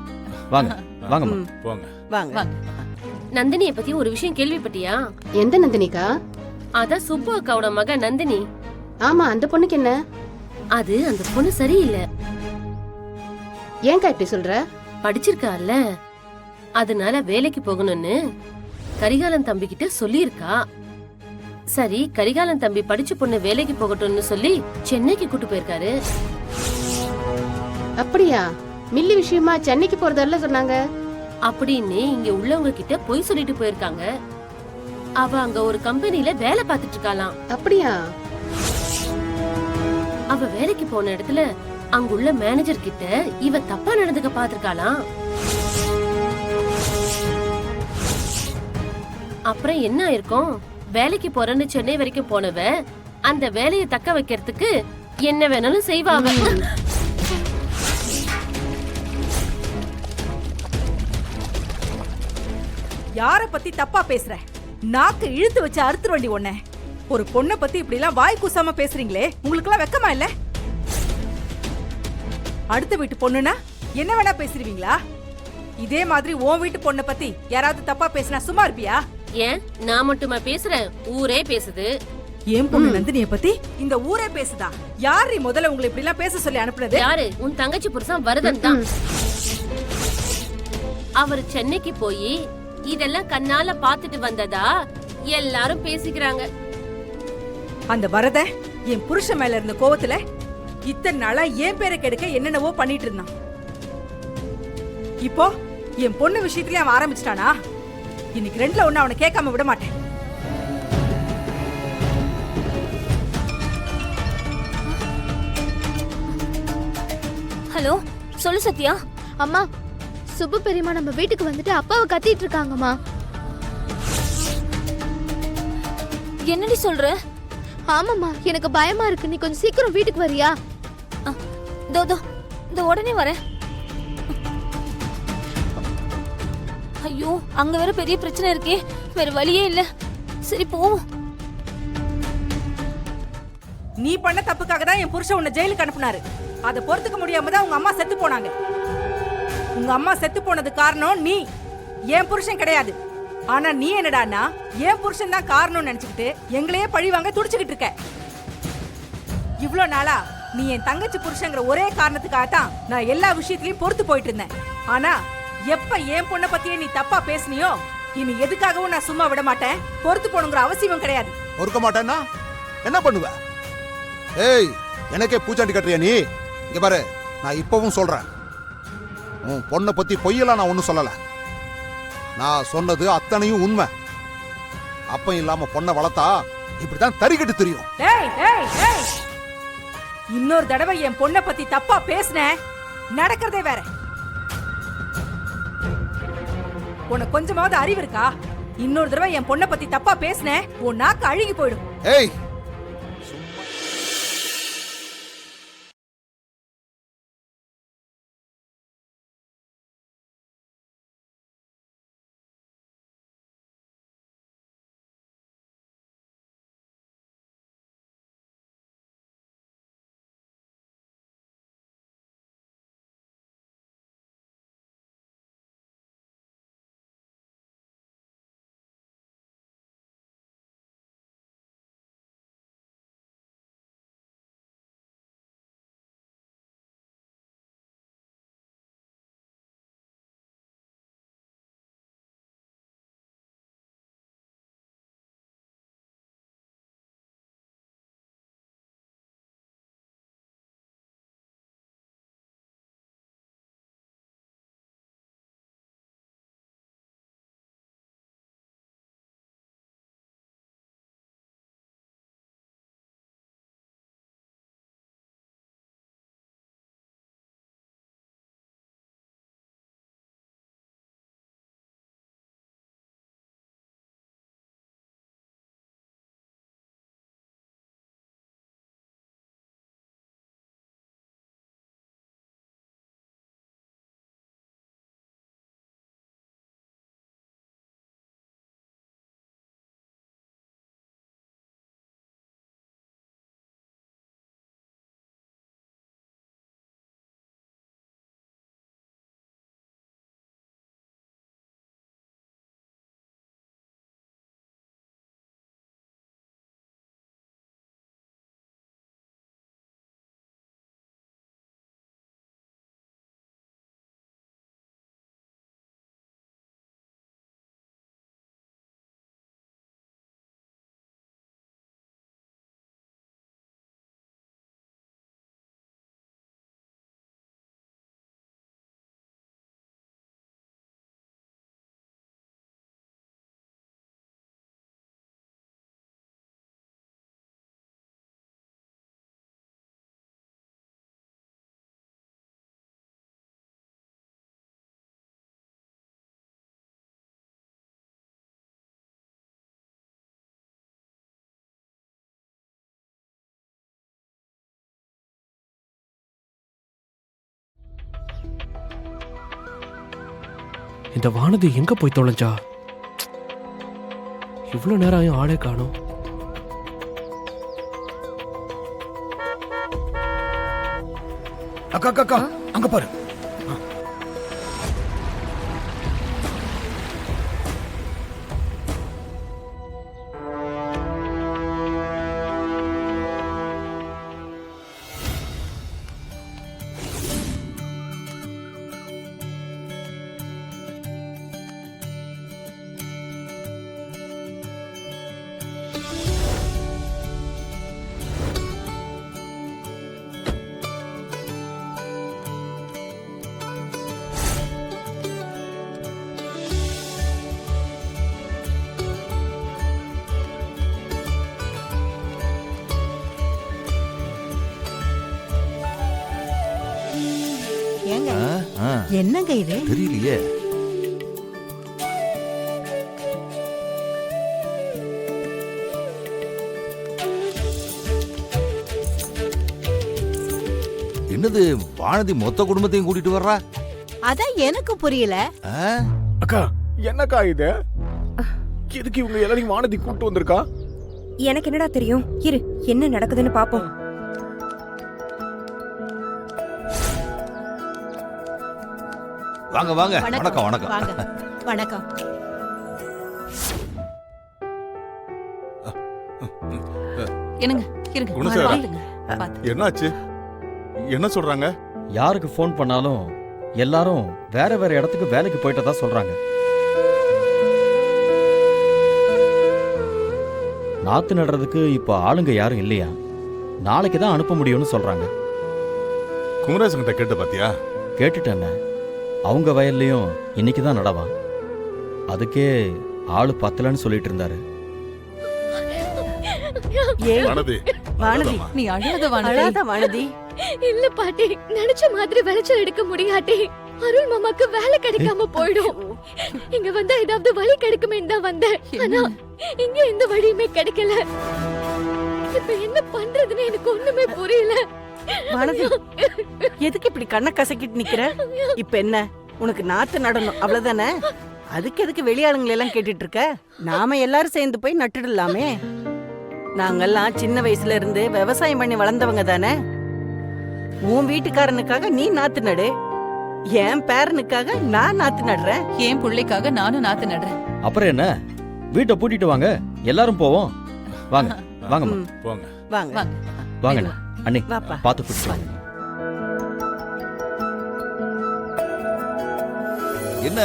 வாங்க வாங்கம்மா. போங்க வாங்க. நந்தினியை பத்தி ஒரு விஷயம் கேள்விப்பட்டியா? எந்த நந்தினிக்கா? அதான் சுப்பு அக்காவோட மக நந்தினி. ஆமா, அந்த பொண்ணுக்கு என்ன? அது அந்த பொண்ணு சரியில்லை. ஏன்க்கா இப்படி சொல்ற? படிச்சிருக்கால, அதனால வேலைக்கு போகணும்னு கரிகாலன் தம்பி கிட்ட சொல்லியிருக்கா. சரி, கரிகாலன் தம்பி படிச்ச பொண்ணு வேலைக்கு போகட்டும்னு சொல்லி சென்னைக்கு கூட்டு போயிருக்காரு. அப்படியா? மில்லி விஷயமா சென்னைக்கு போறதல்ல சொன்னாங்க. அப்படின்னு இங்க உள்ளவங்க கிட்ட பொய் சொல்லிட்டு போயிருக்காங்க. அவ அங்க ஒரு கம்பெனில வேலை பார்த்துட்டு இருக்காளாம். அப்படியா? அவ வேலைக்கு போன இடத்துல அங்குள்ள மேனேஜர் கிட்ட இவ தப்பா நடந்துக்க பாத்திருக்காளாம். அப்புறம் என்ன ஆயிருக்கும்? வேலைக்கு போறேன்னு சென்னை வரைக்கும் போனவ அந்த வேலையை தக்க வைக்கிறதுக்கு என்ன வேணாலும் செய்வா அவ. யார பத்தி தப்பா பேசுற? நாக்கு இழுத்து வச்சு அறுத்துற வண்டி ஒண்ணே. ஒரு பொண்ணை பத்தி இப்படி எல்லாம் வாய் கூசாம பேசுறீங்களே, உங்களுக்கு எல்லாம் வெக்கமா இல்ல? அடுத்த வீட்டு பொண்ணுனா என்ன வேணா பேசிடுவீங்களா? இதே மாதிரி உன் வீட்டு பொண்ணை பத்தி யாராவது தப்பா பேசினா சும்மா இருப்பியா? ஏன் நான் மட்டுமா பேசுறேன்? ஊரே பேசுது. ஏன் பொண்ணு நந்தினிய பத்தி இந்த ஊரே பேசுதா? யாரு முதல்ல உங்களை இப்படி எல்லாம் பேச சொல்லி அனுப்புனது? யாரு? உன் தங்கச்சி புருஷன் வரதன் தான். அவர் சென்னைக்கு போய் இதெல்லாம் கண்ணால பாத்துட்டு வந்ததா எல்லாரும் பேசிக்கிறாங்க. அந்த வரத என் புருஷன் மேல இருந்த கோவத்துல இத்தனை நாளா என் பேரை கெடுக்க என்னென்னவோ பண்ணிட்டு இருந்தான். இப்போ என் பொண்ணு விஷயத்திலே அவன் ஆரம்பிச்சிட்டானா? இன்னைக்கு ரெண்டுல ஒண்ணு அவனை கேட்காம விட மாட்டேன். ஹலோ, சொல்லு சத்யா. அம்மா, சுப்பு பெரியம்மா நம்ம வீட்டுக்கு வந்துட்டு அப்பாவை கத்திட்டு இருக்காங்கம்மா. என்னடி சொல்ற? ஆமாம்மா, எனக்கு பயமா இருக்கு. நீ கொஞ்சம் சீக்கிரம் வீட்டுக்கு வரியா? இதோ உடனே வரேன். ஐயோ, அங்க வேற பெரிய பிரச்சனை இருக்கே, வேற வழியே இல்ல. சரி போவோம். நீ பண்ண தப்புக்காக தான் என் புருஷன் உன்னை ஜெயிலுக்கு அனுப்புனாரு. அதை பொறுத்துக்க முடியாம தான் உங்க அம்மா செத்து போனாங்க. உங்க அம்மா செத்து போனது காரணம் நீ, என் புருஷன் கிடையாது. ஆனா நீ என்னடான்னா என் புருஷன் தான் காரணம்னு நினைச்சுக்கிட்டு எங்களையே பழி வாங்க துடிச்சுக்கிட்டு இருக்க. இவ்ளோ நாளா நீ என் தங்கச்சி புருஷங்கிற ஒரே காரணத்துக்காக தான் நான் எல்லா விஷயத்திலயும் பொறுத்து போயிட்டு இருந்தேன். ஆனா எப்ப என் பொண்ணை பத்தியே நீ தப்பா பேசுனியோ, இனி எதுக்காகவும் நான் சும்மா விட மாட்டேன். பொறுத்து போகணுங்கிற அவசியம் கிடையாது. பொறுக்க மாட்டேன்னா என்ன பண்ணுவ? ஏய், எனக்கே பூச்சாண்டி கட்டுறியா நீ? இங்க பாரு, நான் இப்பவும் சொல்றேன், உன் பொண்ணை பத்தி பொய்யெல்லாம் நான் ஒன்னும் சொல்லல. நான் சொன்னது அத்தனையும் உண்மை. அப்ப இல்லாம பொண்ணை வளர்த்தா இப்படிதான் தறிக்கட்டு தெரியும். இன்னொரு தடவை என் பொண்ணை பத்தி தப்பா பேசுன நடக்கிறதே வேற. உனக்கு கொஞ்சமாவது அறிவு இருக்கா? இன்னொரு தடவை என் பொண்ணை பத்தி தப்பா பேசுன உன் நாக்கு அழுகி போயிடும். ஏய், இந்த வானதி எங்க போய் தொலைஞ்சா? இவ்வளவு நேரம் ஆயும் ஆளே காணோம். அக்கா அக்கா அக்கா அங்க பாரு. ஏங்க என்னங்க இது? தெரியலையே. என்னது வானதி மொத்த குடும்பத்தையும் கூட்டிட்டு வர்றா? அதான் எனக்கு புரியல. அக்கா என்னக்கா இது? எதுக்கு இவங்க எல்லாரையும் வானதி கூட்டு வந்திருக்கா? எனக்கு என்னடா தெரியும், இரு என்ன நடக்குதுன்னு பாப்போம். வாங்க வாங்க. வணக்கம் வணக்கம். வணக்கம். என்னங்க இருங்க. குணசேகரா. பாத்துங்க, பாத்து. என்னாச்சு? என்ன சொல்றாங்க? யாருக்கு ஃபோன் பண்ணாலும் எல்லாரும் வேற வேற இடத்துக்கு வேலைக்கு போயிட்டதா சொல்றாங்க. நாத்து நடுறதுக்கு இப்ப ஆளுங்க யாரும் இல்லையா? நாளைக்கு தான் அனுப்ப முடியும்னு சொல்றாங்க. குமரேசன் கிட்ட கேட்டு பாத்தியா? கேட்டுட்டேன். அவங்க வயல்லையும் இன்னைக்கு தான் நடவான். அதுக்கே ஆளு பத்தலன்னு சொல்லிட்டு இருந்தாரு. வானதி, வானதி நீ அழாத அழாத வானதி. இல்ல பாட்டி, நினைச்ச மாதிரி விளைச்சல் எடுக்க முடியாட்டி அருள் மாமாக்கு வேலை கிடைக்காம போயிடும். இங்க வந்தா ஏதாவது வழி கிடைக்குமே தான் வந்தேன். ஆனா இங்க எந்த வழியுமே கிடைக்கல. இப்ப என்ன பண்றதுன்னு எனக்கு ஒண்ணுமே புரியல. வானதி எதுக்கு இப்படி கண்ணை கசக்கிட்டு நிக்கிற? இப்ப என்ன உனக்கு நாத்து நடணும் அவ்வளவுதானே? அதுக்கு எதுக்கு வெளியாளுங்களை எல்லாம் கேட்டுட்டு இருக்க? நாம எல்லாரும் சேர்ந்து போய் நட்டுடலாமே. நாங்கெல்லாம் சின்ன வயசுல இருந்து விவசாயம் பண்ணி வளர்ந்தவங்க தானே. உன் வீட்டுக்காரனுக்காக நீ நாத்து நடு, என் பேரனுக்காக நான் நாத்து நடுறேன். என் பிள்ளைக்காக நானும் நாத்து நடுறேன். அப்புறம் என்ன, வீட்டை பூட்டிட்டு வாங்க, எல்லாரும் போவோம். வாங்க வாங்கம்மா. போங்க வாங்க வாங்க அண்ணி, வாப்பா. பார்த்து கூட்டிட்டு வாங்க. என்ன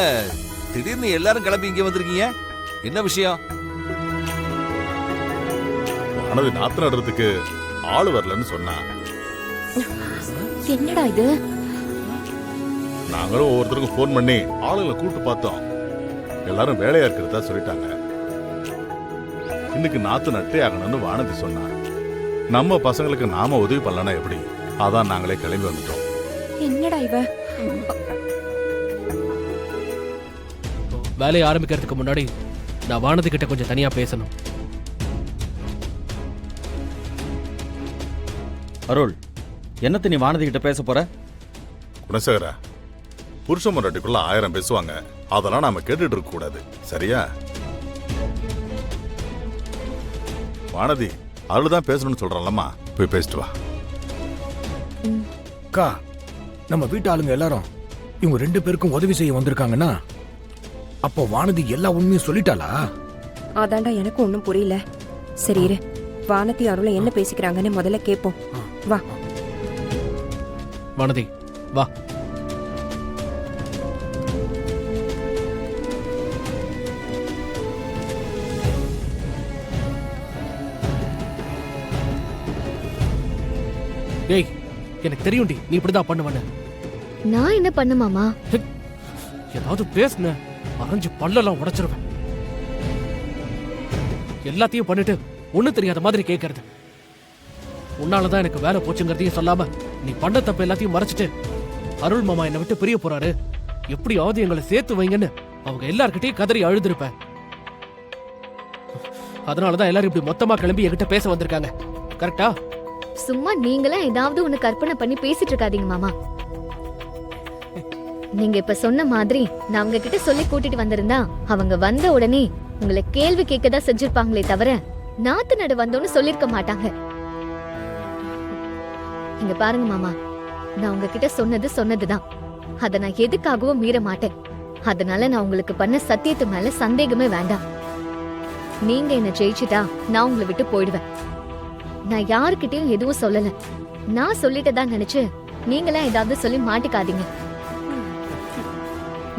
திடீர்னு எல்லாரும் கிளம்பி இங்க வந்திருக்கீங்க? என்ன விஷயம்? வானதி நாத்து நடுறதுக்கு ஆளு வரலன்னு சொன்னா. என்னடா இது? நாங்களும் ஒவ்வொருத்தருக்கும் ஃபோன் பண்ணி ஆளுங்களை கூட்டு பார்த்தோம். எல்லாரும் வேலையா இருக்கிறதா சொல்லிட்டாங்க. இன்னைக்கு நாத்து நட்டே ஆகணும்னு வானதி சொன்னா. நம்ம பசங்களுக்கு நாம உதவி பண்ணலனா எப்படி? அதான் நாங்களே கிளம்பி வந்துட்டோம். என்னடா இவ? வேலையை ஆரம்பிக்கிறதுக்கு முன்னாடி நான் வானதி கிட்ட கொஞ்சம் தனியா பேசணும். அருள், என்னத்த நீ வானதி கிட்ட பேச போற? குணசேகரா, புருஷ முன்னாடிக்குள்ள 1000 பேசுவாங்க. அதெல்லாம் நாம கேட்டுட்டு இருக்க கூடாது, சரியா? வானதி அவளுதான் பேசணும்னு சொல்றான்லம்மா, போய் பேசிட்டு வா. அக்கா, நம்ம வீட்டு ஆளுங்க எல்லாரும் இவங்க 2 பேருக்கும் உதவி செய்ய வந்திருக்காங்கன்னா அப்போ வானதி எல்லா உண்மையும் சொல்லிட்டாளா? அதாண்டா எனக்கு ஒண்ணும் புரியல. சரி இரு, வானதி அருளை என்ன பேசிக்கிறாங்கன்னு முதல்ல கேட்போம். வா வானதி வா. டேய், எனக்கு தெரியும்டி நீ இப்படிதான் பண்ணுவன்னு. நான் என்ன பண்ண மாமா? ஏதாவது பேசுன அரைஞ்சு பல்லெல்லாம் உடைச்சிருவேன். எல்லாத்தையும் பண்ணிட்டு ஒண்ணு தெரியாத மாதிரி கேட்கறது. உன்னாலதான் எனக்கு வேலை போச்சுங்கிறதையும் சொல்லாம நீ பண்ண தப்பு எல்லாத்தையும் மறைச்சிட்டு அருள் மாமா என்னை விட்டு பிரிய போறாரு, எப்படியாவது எங்களை சேர்த்து வைங்கன்னு அவங்க எல்லார்கிட்டயும் கதறி அழுதுருப்பேன். அதனாலதான் எல்லாரும் இப்படி மொத்தமா கிளம்பி என்கிட்ட பேச வந்திருக்காங்க. கரெக்டா? சும்மா நீங்களா ஏதாவது ஒண்ணு கற்பனை பண்ணி பேசிட்டு இருக்காதீங்க மாமா. நீங்க இப்ப சொன்ன மாதிரி நான் அவங்க கிட்ட சொல்லி கூட்டிட்டு வந்திருந்தா அவங்க வந்த உடனே உங்களை கேள்வி கேட்கதா செஞ்சிருப்பாங்களே தவிர நாத்து நடு வந்தோன்னு சொல்லிருக்க மாட்டாங்க. இங்க பாருங்க மாமா, நான் உங்ககிட்ட சொன்னதுதான். அத நான் எதுக்காகவும் மீற மாட்டேன். அதனால நான் உங்களுக்கு பண்ண சத்தியத்து மேல சந்தேகமே வேண்டாம். நீங்க என்ன ஜெயிச்சிட்டா நான் உங்களை விட்டு போயிடுவேன். நான் யாருக்கிட்டயும் எதுவும் சொல்லல. நான் சொல்லிட்டதா நினைச்சு நீங்களா ஏதாவது சொல்லி மாட்டிக்காதீங்க.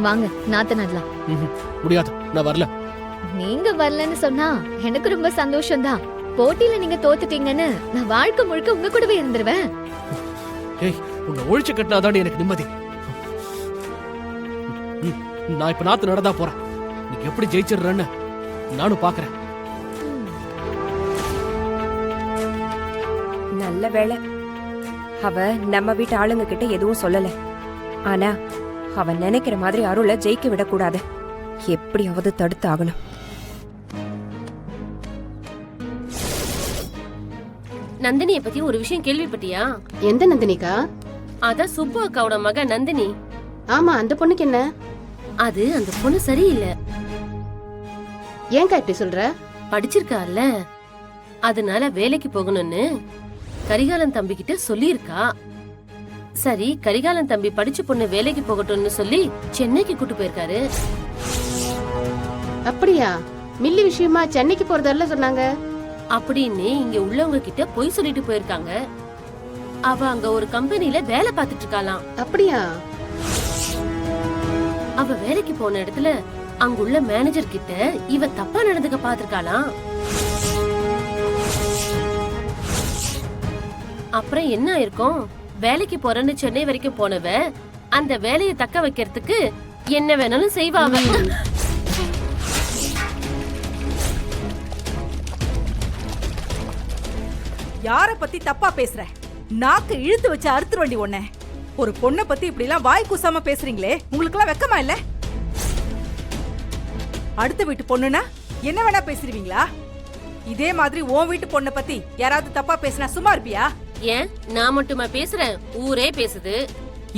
வாங்க நாத்து நடலாம். முடியாது, நான் வரல. நீங்க வரலன்னு சொன்னா எனக்கு ரொம்ப சந்தோஷம்தான். போட்டியில நீங்க தோத்துட்டீங்கன்னு நான் வாழ்க்கை முழுக்க உங்க கூடவே இருந்துருவேன். ஏய், உன்னை ஒழிச்சு கட்டினாதான் எனக்கு நிம்மதி. நான் இப்ப நாத்து நடந்தா போறேன். நீ எப்படி ஜெயிச்சிடுறன்னு நானும் பாக்குறேன். நல்ல வேளை அவ நம்ம வீட்டு ஆளுங்க கிட்ட எதுவும் சொல்லல. ஆனா அவன் நினைக்கிற மாதிரி அருளை ஜெயிக்க விடக்கூடாது. எப்படியாவது தடுத்து ஆகணும். நந்தினிய பத்தி ஒரு விஷயம் கேள்விப்பட்டியா? எந்த நந்தினிக்கா? அதான் சுப்பு அக்காவோட மக நந்தினி. ஆமா, அந்த பொண்ணுக்கு என்ன? அது அந்த பொண்ணு சரியில்லை. ஏன்க்கா இப்படி சொல்ற? படிச்சிருக்கால, அதனால வேலைக்கு போகணும்னு கரிகாலன் தம்பி கிட்ட சொல்லியிருக்கா. சரி, கரிகாலன் தம்பி படிச்ச பொண்ணு வேலைக்கு போகட்டும்னு சொல்லி சென்னைக்கு கூட்டு போயிருக்காரு. அப்படியா? மில்லி விஷயமா சென்னைக்கு போறதல்ல சொன்னாங்க. அப்படின்னு இங்க உள்ளவங்க கிட்ட பொய் சொல்லிட்டு போயிருக்காங்க. அவ அங்க ஒரு கம்பெனில வேலை பார்த்துட்டு இருக்காளாம். அப்படியா? அவ வேலைக்கு போன இடத்துல அங்குள்ள மேனேஜர் கிட்ட இவ தப்பா நடந்துக்க பாத்திருக்காளாம். அப்புறம் என்ன ஆயிருக்கும்? வேலைக்கு போறேன்னு சென்னை வரைக்கும் போனவ அந்த வேலையை தக்க வைக்கிறதுக்கு என்ன வேணாலும் செய்வாங்க. யார பத்தி தப்பா பேசுற? நாக்கு இழுத்து வச்சு அறுத்துற வேண்டி ஒண்ணே. ஒரு பொண்ணை பத்தி இப்படி எல்லாம் வாய் கூசாம பேசுறீங்களே, உங்களுக்கு எல்லாம் வெக்கமா இல்ல? அடுத்த வீட்டு பொண்ணுனா என்ன வேணா பேசிடுவீங்களா? இதே மாதிரி உன் வீட்டு பொண்ணை பத்தி யாராவது தப்பா பேசினா சும்மா இருப்பியா? ஏன் நான் மட்டுமா பேசுறேன்? ஊரே பேசுது.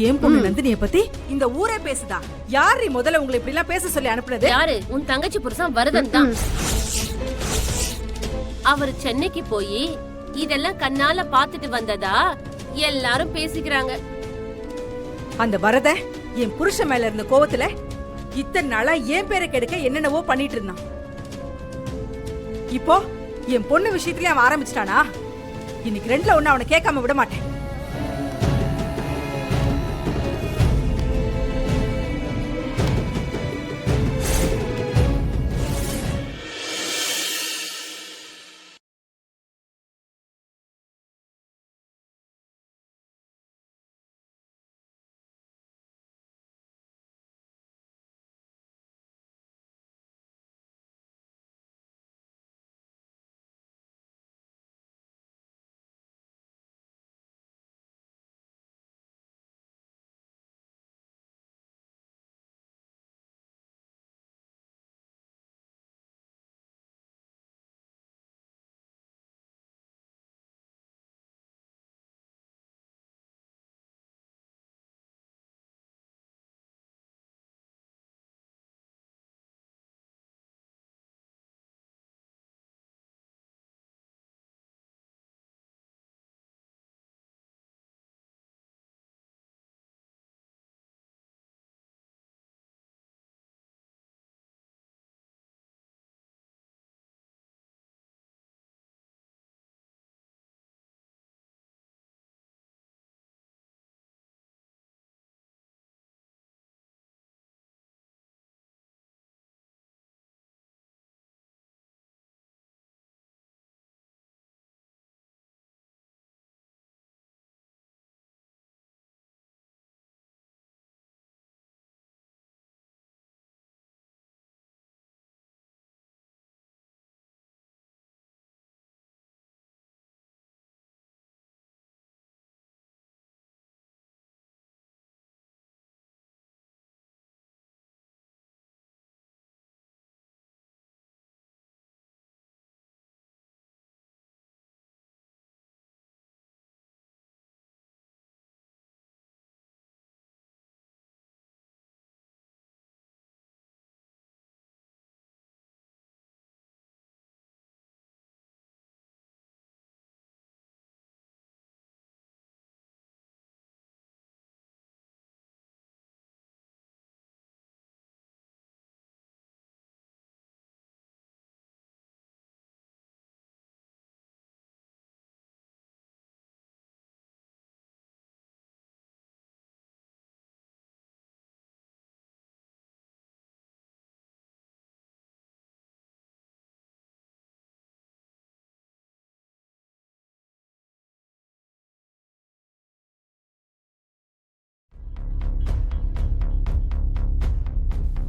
ஏன் பொண்ணு நந்தினிய பத்தி இந்த ஊரே பேசுதா? யாரு முதல்ல உங்களை இப்படி எல்லாம் பேச சொல்லி அனுப்புனது? யாரு? உன் தங்கச்சி புருஷன் வரதன் தான். அவர் சென்னைக்கு போய் இதெல்லாம் கண்ணால பாத்துட்டு வந்ததா எல்லாரும் பேசிக்கிறாங்க. அந்த வரத என் புருஷன் மேல இருந்த கோவத்துல இத்தனை நாளா என் பேரை கெடுக்க என்னென்னவோ பண்ணிட்டு இருந்தான். இப்போ என் பொண்ணு விஷயத்திலே அவன் ஆரம்பிச்சிட்டானா? இன்னைக்கு ரெண்டுல ஒண்ணு அவனை கேட்காம விட மாட்டேன்.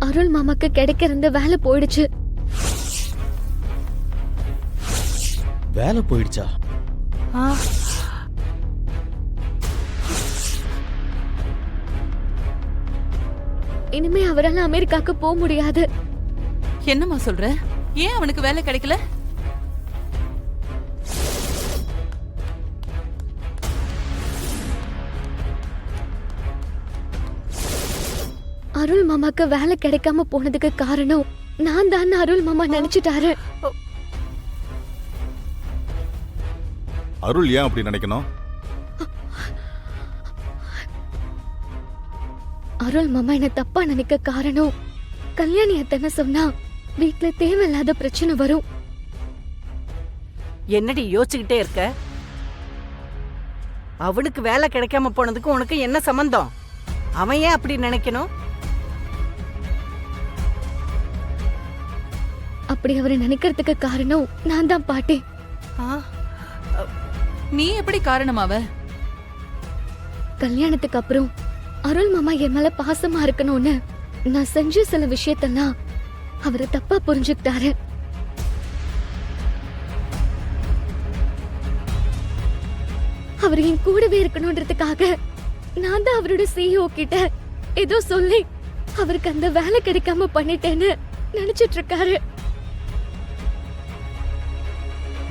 அருள் மாமாக்கு கிடைக்க இருந்த வேலை போயிடுச்சு. வேலை போயிடுச்சா? இனிமே அவரால் அமெரிக்காக்கு போக முடியாது. என்னம்மா சொல்ற? ஏன் அவனுக்கு வேலை கிடைக்கல? அருள் மாமாக்கு வேலை கிடைக்காம போனதுக்கு காரணம் நான் தான் அருள் மாமா நினைச்சிட்டாரு. அருள் ஏன் அப்படி நினைக்கணும்? அருள் மாமா என்ன தப்பா நினைக்க காரணம் கல்யாணி அத்தனை சொன்னா வீட்ல தேவையில்லாத பிரச்சனை வரும். என்னடி யோசிச்சுக்கிட்டே இருக்க? அவனுக்கு வேலை கிடைக்காம போனதுக்கு உனக்கு என்ன சம்பந்தம்? அவன் ஏன் அப்படி நினைக்கணும்? அப்படி அவரை நினைக்கிறதுக்கு காரணம் நான் தான் பாட்டி. நீ எப்படி காரணமாவ? கல்யாணத்துக்கு அப்புறம் அருள் மாமா என் மேல பாசமா இருக்கணும்னு நான் செஞ்ச சில விஷயத்தெல்லாம் அவரை தப்பா புரிஞ்சுக்கிட்டாரு. அவர் என் கூடவே இருக்கணும்ன்றதுக்காக நான் தான் அவரோட சிஇஓ கிட்ட ஏதோ சொல்லி அவருக்கு அந்த வேலை கிடைக்காம பண்ணிட்டேன்னு நினைச்சிட்டு இருக்காரு.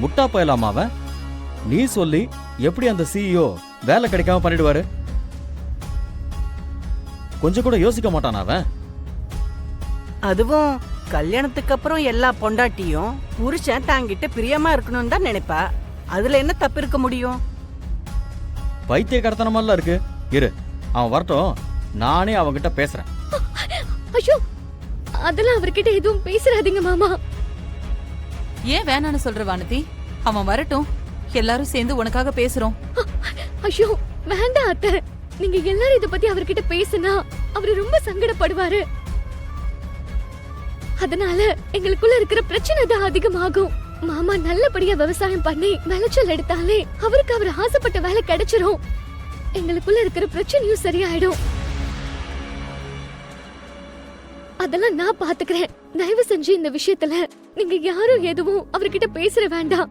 முட்டா போயலாமா அவன்? நீ சொல்லி எப்படி அந்த சிஇஓ வேலை கிடைக்காம பண்ணிடுவாரு? கொஞ்சம் கூட யோசிக்க மாட்டானா அவன்? அதுவும் கல்யாணத்துக்கு அப்புறம் எல்லா பொண்டாட்டியும் புருஷன் தாங்கிட்ட பிரியமா இருக்கணும்னு தான் நினைப்பா. அதுல என்ன தப்பு இருக்க முடியும்? பைத்திய கடத்தனமெல்லாம் இருக்கு. இரு, அவன் வரட்டும், நானே அவன்கிட்ட பேசுறேன். ஐயோ, அதெல்லாம் அவர்கிட்ட எதுவும் பேசுறாதீங்க மாமா. ஏன் வேணான்னு சொல்ற வானதி? அவன் வரட்டும், எல்லாரும் சேர்ந்து உனக்காக பேசுறோம். ஐயோ வேண்டாம் அத்தை, நீங்க எல்லாரும் இத பத்தி அவர்கிட்ட பேசினா அவரு ரொம்ப சங்கடப்படுவாரு. அதனால எங்களுக்குள்ள இருக்கிற பிரச்சனை தான் அதிகமாகும். மாமா நல்லபடியா விவசாயம் பண்ணி விளைச்சல் எடுத்தாலே அவருக்கு அவர் ஆசைப்பட்ட வேலை கிடைச்சிரும். எங்களுக்குள்ள இருக்கிற பிரச்சனையும் சரியாயிடும். அதெல்லாம் நான் பாத்துக்கிறேன். தயவு செஞ்சு இந்த விஷயத்துல நீங்க யாரும் எதுவும் அவர்கிட்ட பேசுற வேண்டாம்.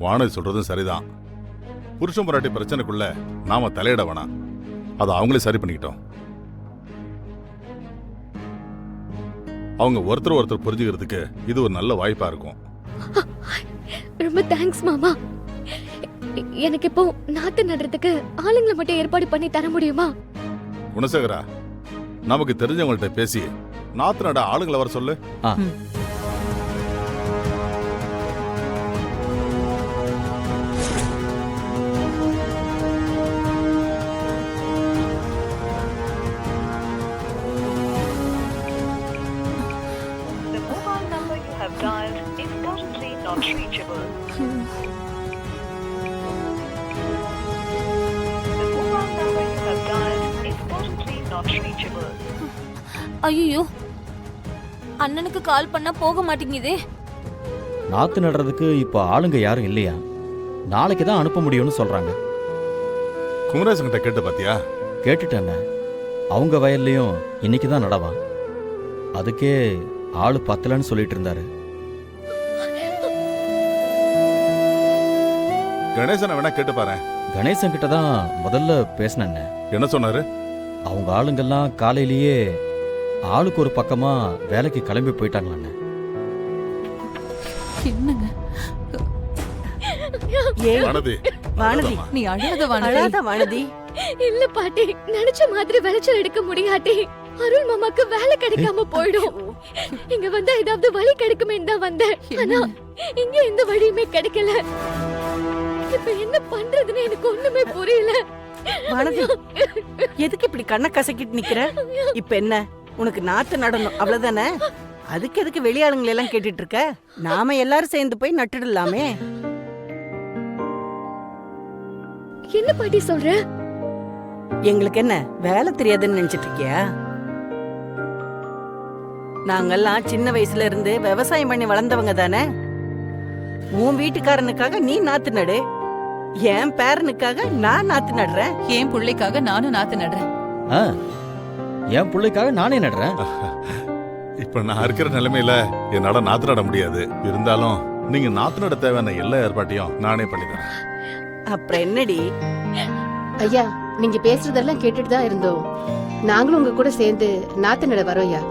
வானதி சொல்றதும் சரிதான். புருஷன் பொண்டாட்டி பிரச்சனைக்குள்ள நாம தலையிட வேணாம். அதை அவங்களே சரி பண்ணிக்கிட்டோம். அவங்க ஒருத்தர் ஒருத்தர் புரிஞ்சுக்கிறதுக்கு இது ஒரு நல்ல வாய்ப்பா இருக்கும். ரொம்ப தேங்க்ஸ் மாமா. எனக்கு இப்போ நாத்து நடுறதுக்கு ஆளுங்களை மட்டும் ஏற்பாடு பண்ணி தர முடியுமா? குணசேகரா, நமக்கு தெரிஞ்சவங்கள்ட்ட பேசி நாத்து நட ஆளுங்களை வர சொல்லு. The mobile number you have dialed is currently not reachable. The mobile number you have dialed is currently not reachable. ஐயோ, அண்ணனுக்கு கால் பண்ணா போக மாட்டேங்குதே. நாத்து நடுறதுக்கு இப்ப ஆளுங்க யாரும் இல்லையா? நாளைக்கு தான் அனுப்ப முடியும்னு சொல்றாங்க. குமரேசன் கிட்ட கேட்டு பாத்தியா? கேட்டுட்டேன். அவங்க வயல்லையும் இன்னைக்கு தான் நடவான். அதுக்கே ஆளு பத்தலன்னு சொல்லிட்டு இருந்தாரு. கணேசனை வேணா கேட்டு பாரு. கணேசன் கிட்ட தான் முதல்ல பேசினேன். என்ன சொன்னாரு? அவங்க ஆளுங்கெல்லாம் காலையிலேயே ஆளுக்கு ஒரு பக்கமா வேலைக்கு கிளம்பி போயிட்டாங்களான்னு. என்னங்க வானதி, நீ அழாத அழாத வானதி. இல்ல பாட்டி, நினைச்ச மாதிரி விளைச்சல் எடுக்க முடியாட்டி அருள் மாமாக்கு வேலை கிடைக்காம போயிடும். இங்க வந்தா ஏதாவது வழி கிடைக்குமே தான் வந்தேன். ஆனா இங்க எந்த வழியுமே கிடைக்கல. இப்ப என்ன பண்றதுன்னு எனக்கு ஒண்ணுமே புரியல. வானதி, எதுக்கு இப்படி கண்ணை கசக்கிட்டு நிக்கிற? இப்ப என்ன, உனக்கு நாத்து நடணும் அவ்வளவுதானே? அதுக்கு எதுக்கு வெளியாளுங்களை எல்லாம் கேட்டுட்டு இருக்க? நாம எல்லாரும் சேர்ந்து போய் நட்டுடலாமே. என்ன பாட்டி சொல்ற? எங்களுக்கு என்ன வேலை தெரியாதுன்னு நினைச்சிட்டு இருக்கியா? நாங்கெல்லாம் சின்ன வயசுல இருந்து விவசாயம் பண்ணி வளர்ந்தவங்க தானே. உன் வீட்டுக்காரனுக்காக நீ நாத்து நடு, என் பேரனுக்காக நான் நாத்து நடுறேன், என் பிள்ளைக்காக நானும் நாத்து நடுறேன். என் பிள்ளைக்காக நானே நடுறேன். இப்ப நான் இருக்கிற நிலைமையில என்னால நாத்து நட முடியாது. இருந்தாலும் நீங்க நாத்து நட தேவையான எல்லா ஏற்பாட்டையும் நானே பண்ணித்தரேன். அப்புறம் என்னடி? ஐயா நீங்க பேசுறதெல்லாம் கேட்டுட்டு தான் இருந்தோம். நாங்களும் உங்க கூட சேர்ந்து நாத்து நட வரோம் ஐயா.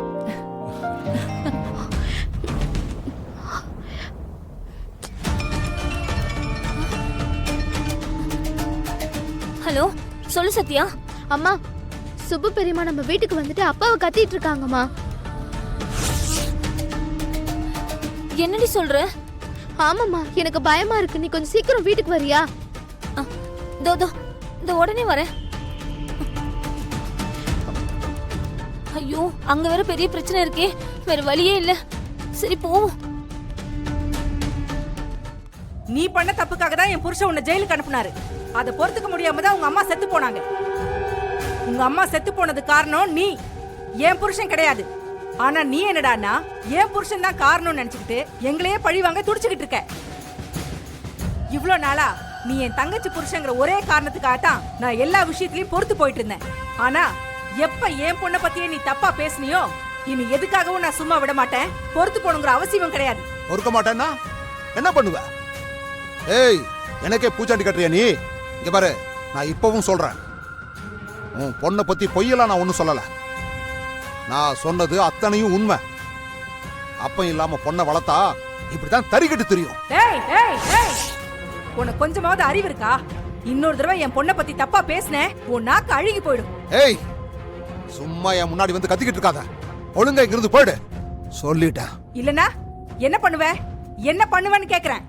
ஹலோ, சொல்லு சத்யா. அம்மா, சுப்பு பெரியம்மா நம்ம வீட்டுக்கு வந்துட்டு அப்பாவை கத்திட்டு இருக்காங்கம்மா. என்னடி சொல்ற? ஆமாம்மா, எனக்கு பயமா இருக்கு. நீ கொஞ்சம் சீக்கிரம் வீட்டுக்கு வரியா? இந்த உடனே வரேன். ஐயோ, அங்க வேற பெரிய பிரச்சனை இருக்கே. வேற வழியே இல்ல. சரி போவோம். நீ பண்ண தப்புக்காக தான் என் புருஷன் உன்னை ஜெயிலுக்கு அனுப்புனாரு. அதை பொறுத்துக்க முடியாம தான் உங்க அம்மா செத்து போனாங்க. உங்க அம்மா செத்து போனது காரணம் நீ, என் புருஷன் கிடையாது. ஆனா நீ என்னடான்னா என் புருஷன் தான் காரணம்னு நினைச்சுக்கிட்டு எங்களையே பழி வாங்க துடிச்சுக்கிட்டு இருக்க. இவ்ளோ நாளா நீ என் தங்கச்சி புருஷங்கிற ஒரே காரணத்துக்காகத்தான் நான் எல்லா விஷயத்திலயும் பொறுத்து போயிட்டு இருந்தேன். ஆனா எப்ப என் பொண்ணை பத்தியே நீ தப்பா பேசுனியோ, இனி எதுக்காகவும் நான் சும்மா விட மாட்டேன். பொறுத்து போனுங்கிற அவசியம் கிடையாது. பொறுக்க மாட்டேன்னா என்ன பண்ணுவ? ஏய், எனக்கே பூச்சாண்டி கட்டுறியா நீ? இங்க பாரு, நான் இப்பவும் சொல்றேன், உன் பொண்ணை பத்தி பொய்யெல்லாம் நான் ஒன்னும் சொல்லல. நான் சொன்னது அத்தனையும் உண்மை. அப்பம் இல்லாம பொண்ணை வளர்த்தா இப்படித்தான் தறிக்கிட்டு தெரியும். ஏய் ஏய் ஏய், உனக்கு கொஞ்சமாவது அறிவு இருக்கா? இன்னொரு தடவை என் பொண்ணை பத்தி தப்பா பேசுனேன், உன் நாக்கு அழுகி போயிடும். ஏய், சும்மா என் முன்னாடி வந்து கத்திக்கிட்டு இருக்காத. ஒழுங்கா இங்கிருந்து போயிடு சொல்லிட்டேன். இல்லனா என்ன பண்ணுவ? என்ன பண்ணுவேன்னு கேக்குறேன்.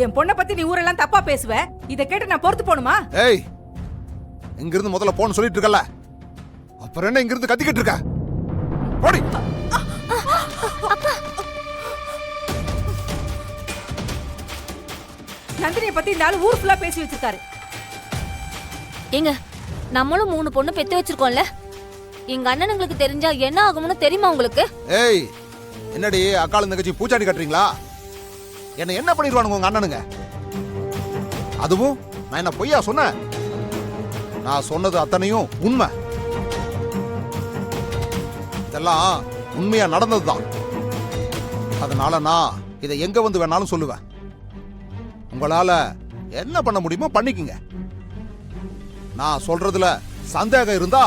என் பொண்ணை பத்தி நீ ஊரெல்லாம் தப்பா பேசுவ. இத கேட்டு நான் பொறுத்து போணுமா? ஏய், இங்கிருந்து முதல்ல போன்னு சொல்லிட்டு இருக்கல, அப்புறம் என்ன இங்கிருந்து கத்திக்கிட்டு இருக்க? போடி. நந்தினியை பத்தி இந்த ஆளு ஊர் ஃபுல்லா பேசி வச்சிருக்காரு. ஏங்க, நம்மளும் 3 பொண்ணு பெத்து வச்சிருக்கோம்ல. எங்க அண்ணனுங்களுக்கு தெரிஞ்சா என்ன ஆகும்னு தெரியுமா உங்களுக்கு? ஏய், என்னடி அக்காளும் தங்கச்சி பூச்சாண்டி கட்டுறீங்களா? என்ன பண்ணிடுவானுங்க உங்க அண்ணனுங்க? அதுவும் நான் என்ன பொய்யா சொன்னேன்? நான் சொன்னது அத்தனையும் உண்மை. இதெல்லாம் உண்மையா நடந்ததுதான். அதனால நான் இதை எங்க வந்து வேணாலும் சொல்லுவேன். உங்களால என்ன பண்ண முடியுமோ பண்ணிக்கங்க. நான் சொல்றதுல சந்தேகம் இருந்தா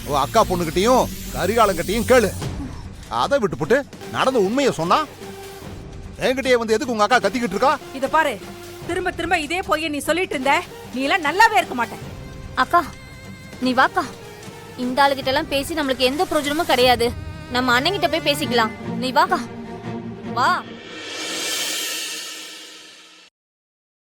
உன் அக்கா பொண்ணுகிட்டையும் கரிகாலங்கிட்டையும் கேளு. அதை விட்டுப்புட்டு நடந்த உண்மையை சொன்னா என்கிட்டயே வந்து எதுக்கு உங்க அக்கா கத்திக்கிட்டு இருக்கா? இத பாரு, திரும்ப திரும்ப இதே பொய்ய நீ சொல்லிட்டு இருந்த, நீ எல்லாம் நல்லாவே இருக்க மாட்டேன். அக்கா, நீ வாக்கா. இந்த ஆளுகிட்ட எல்லாம் பேசி நம்மளுக்கு எந்த பிரயோஜனமும் கிடையாது. நம்ம அண்ணங்கிட்ட போய் பேசிக்கலாம். நீ வாக்கா, வா.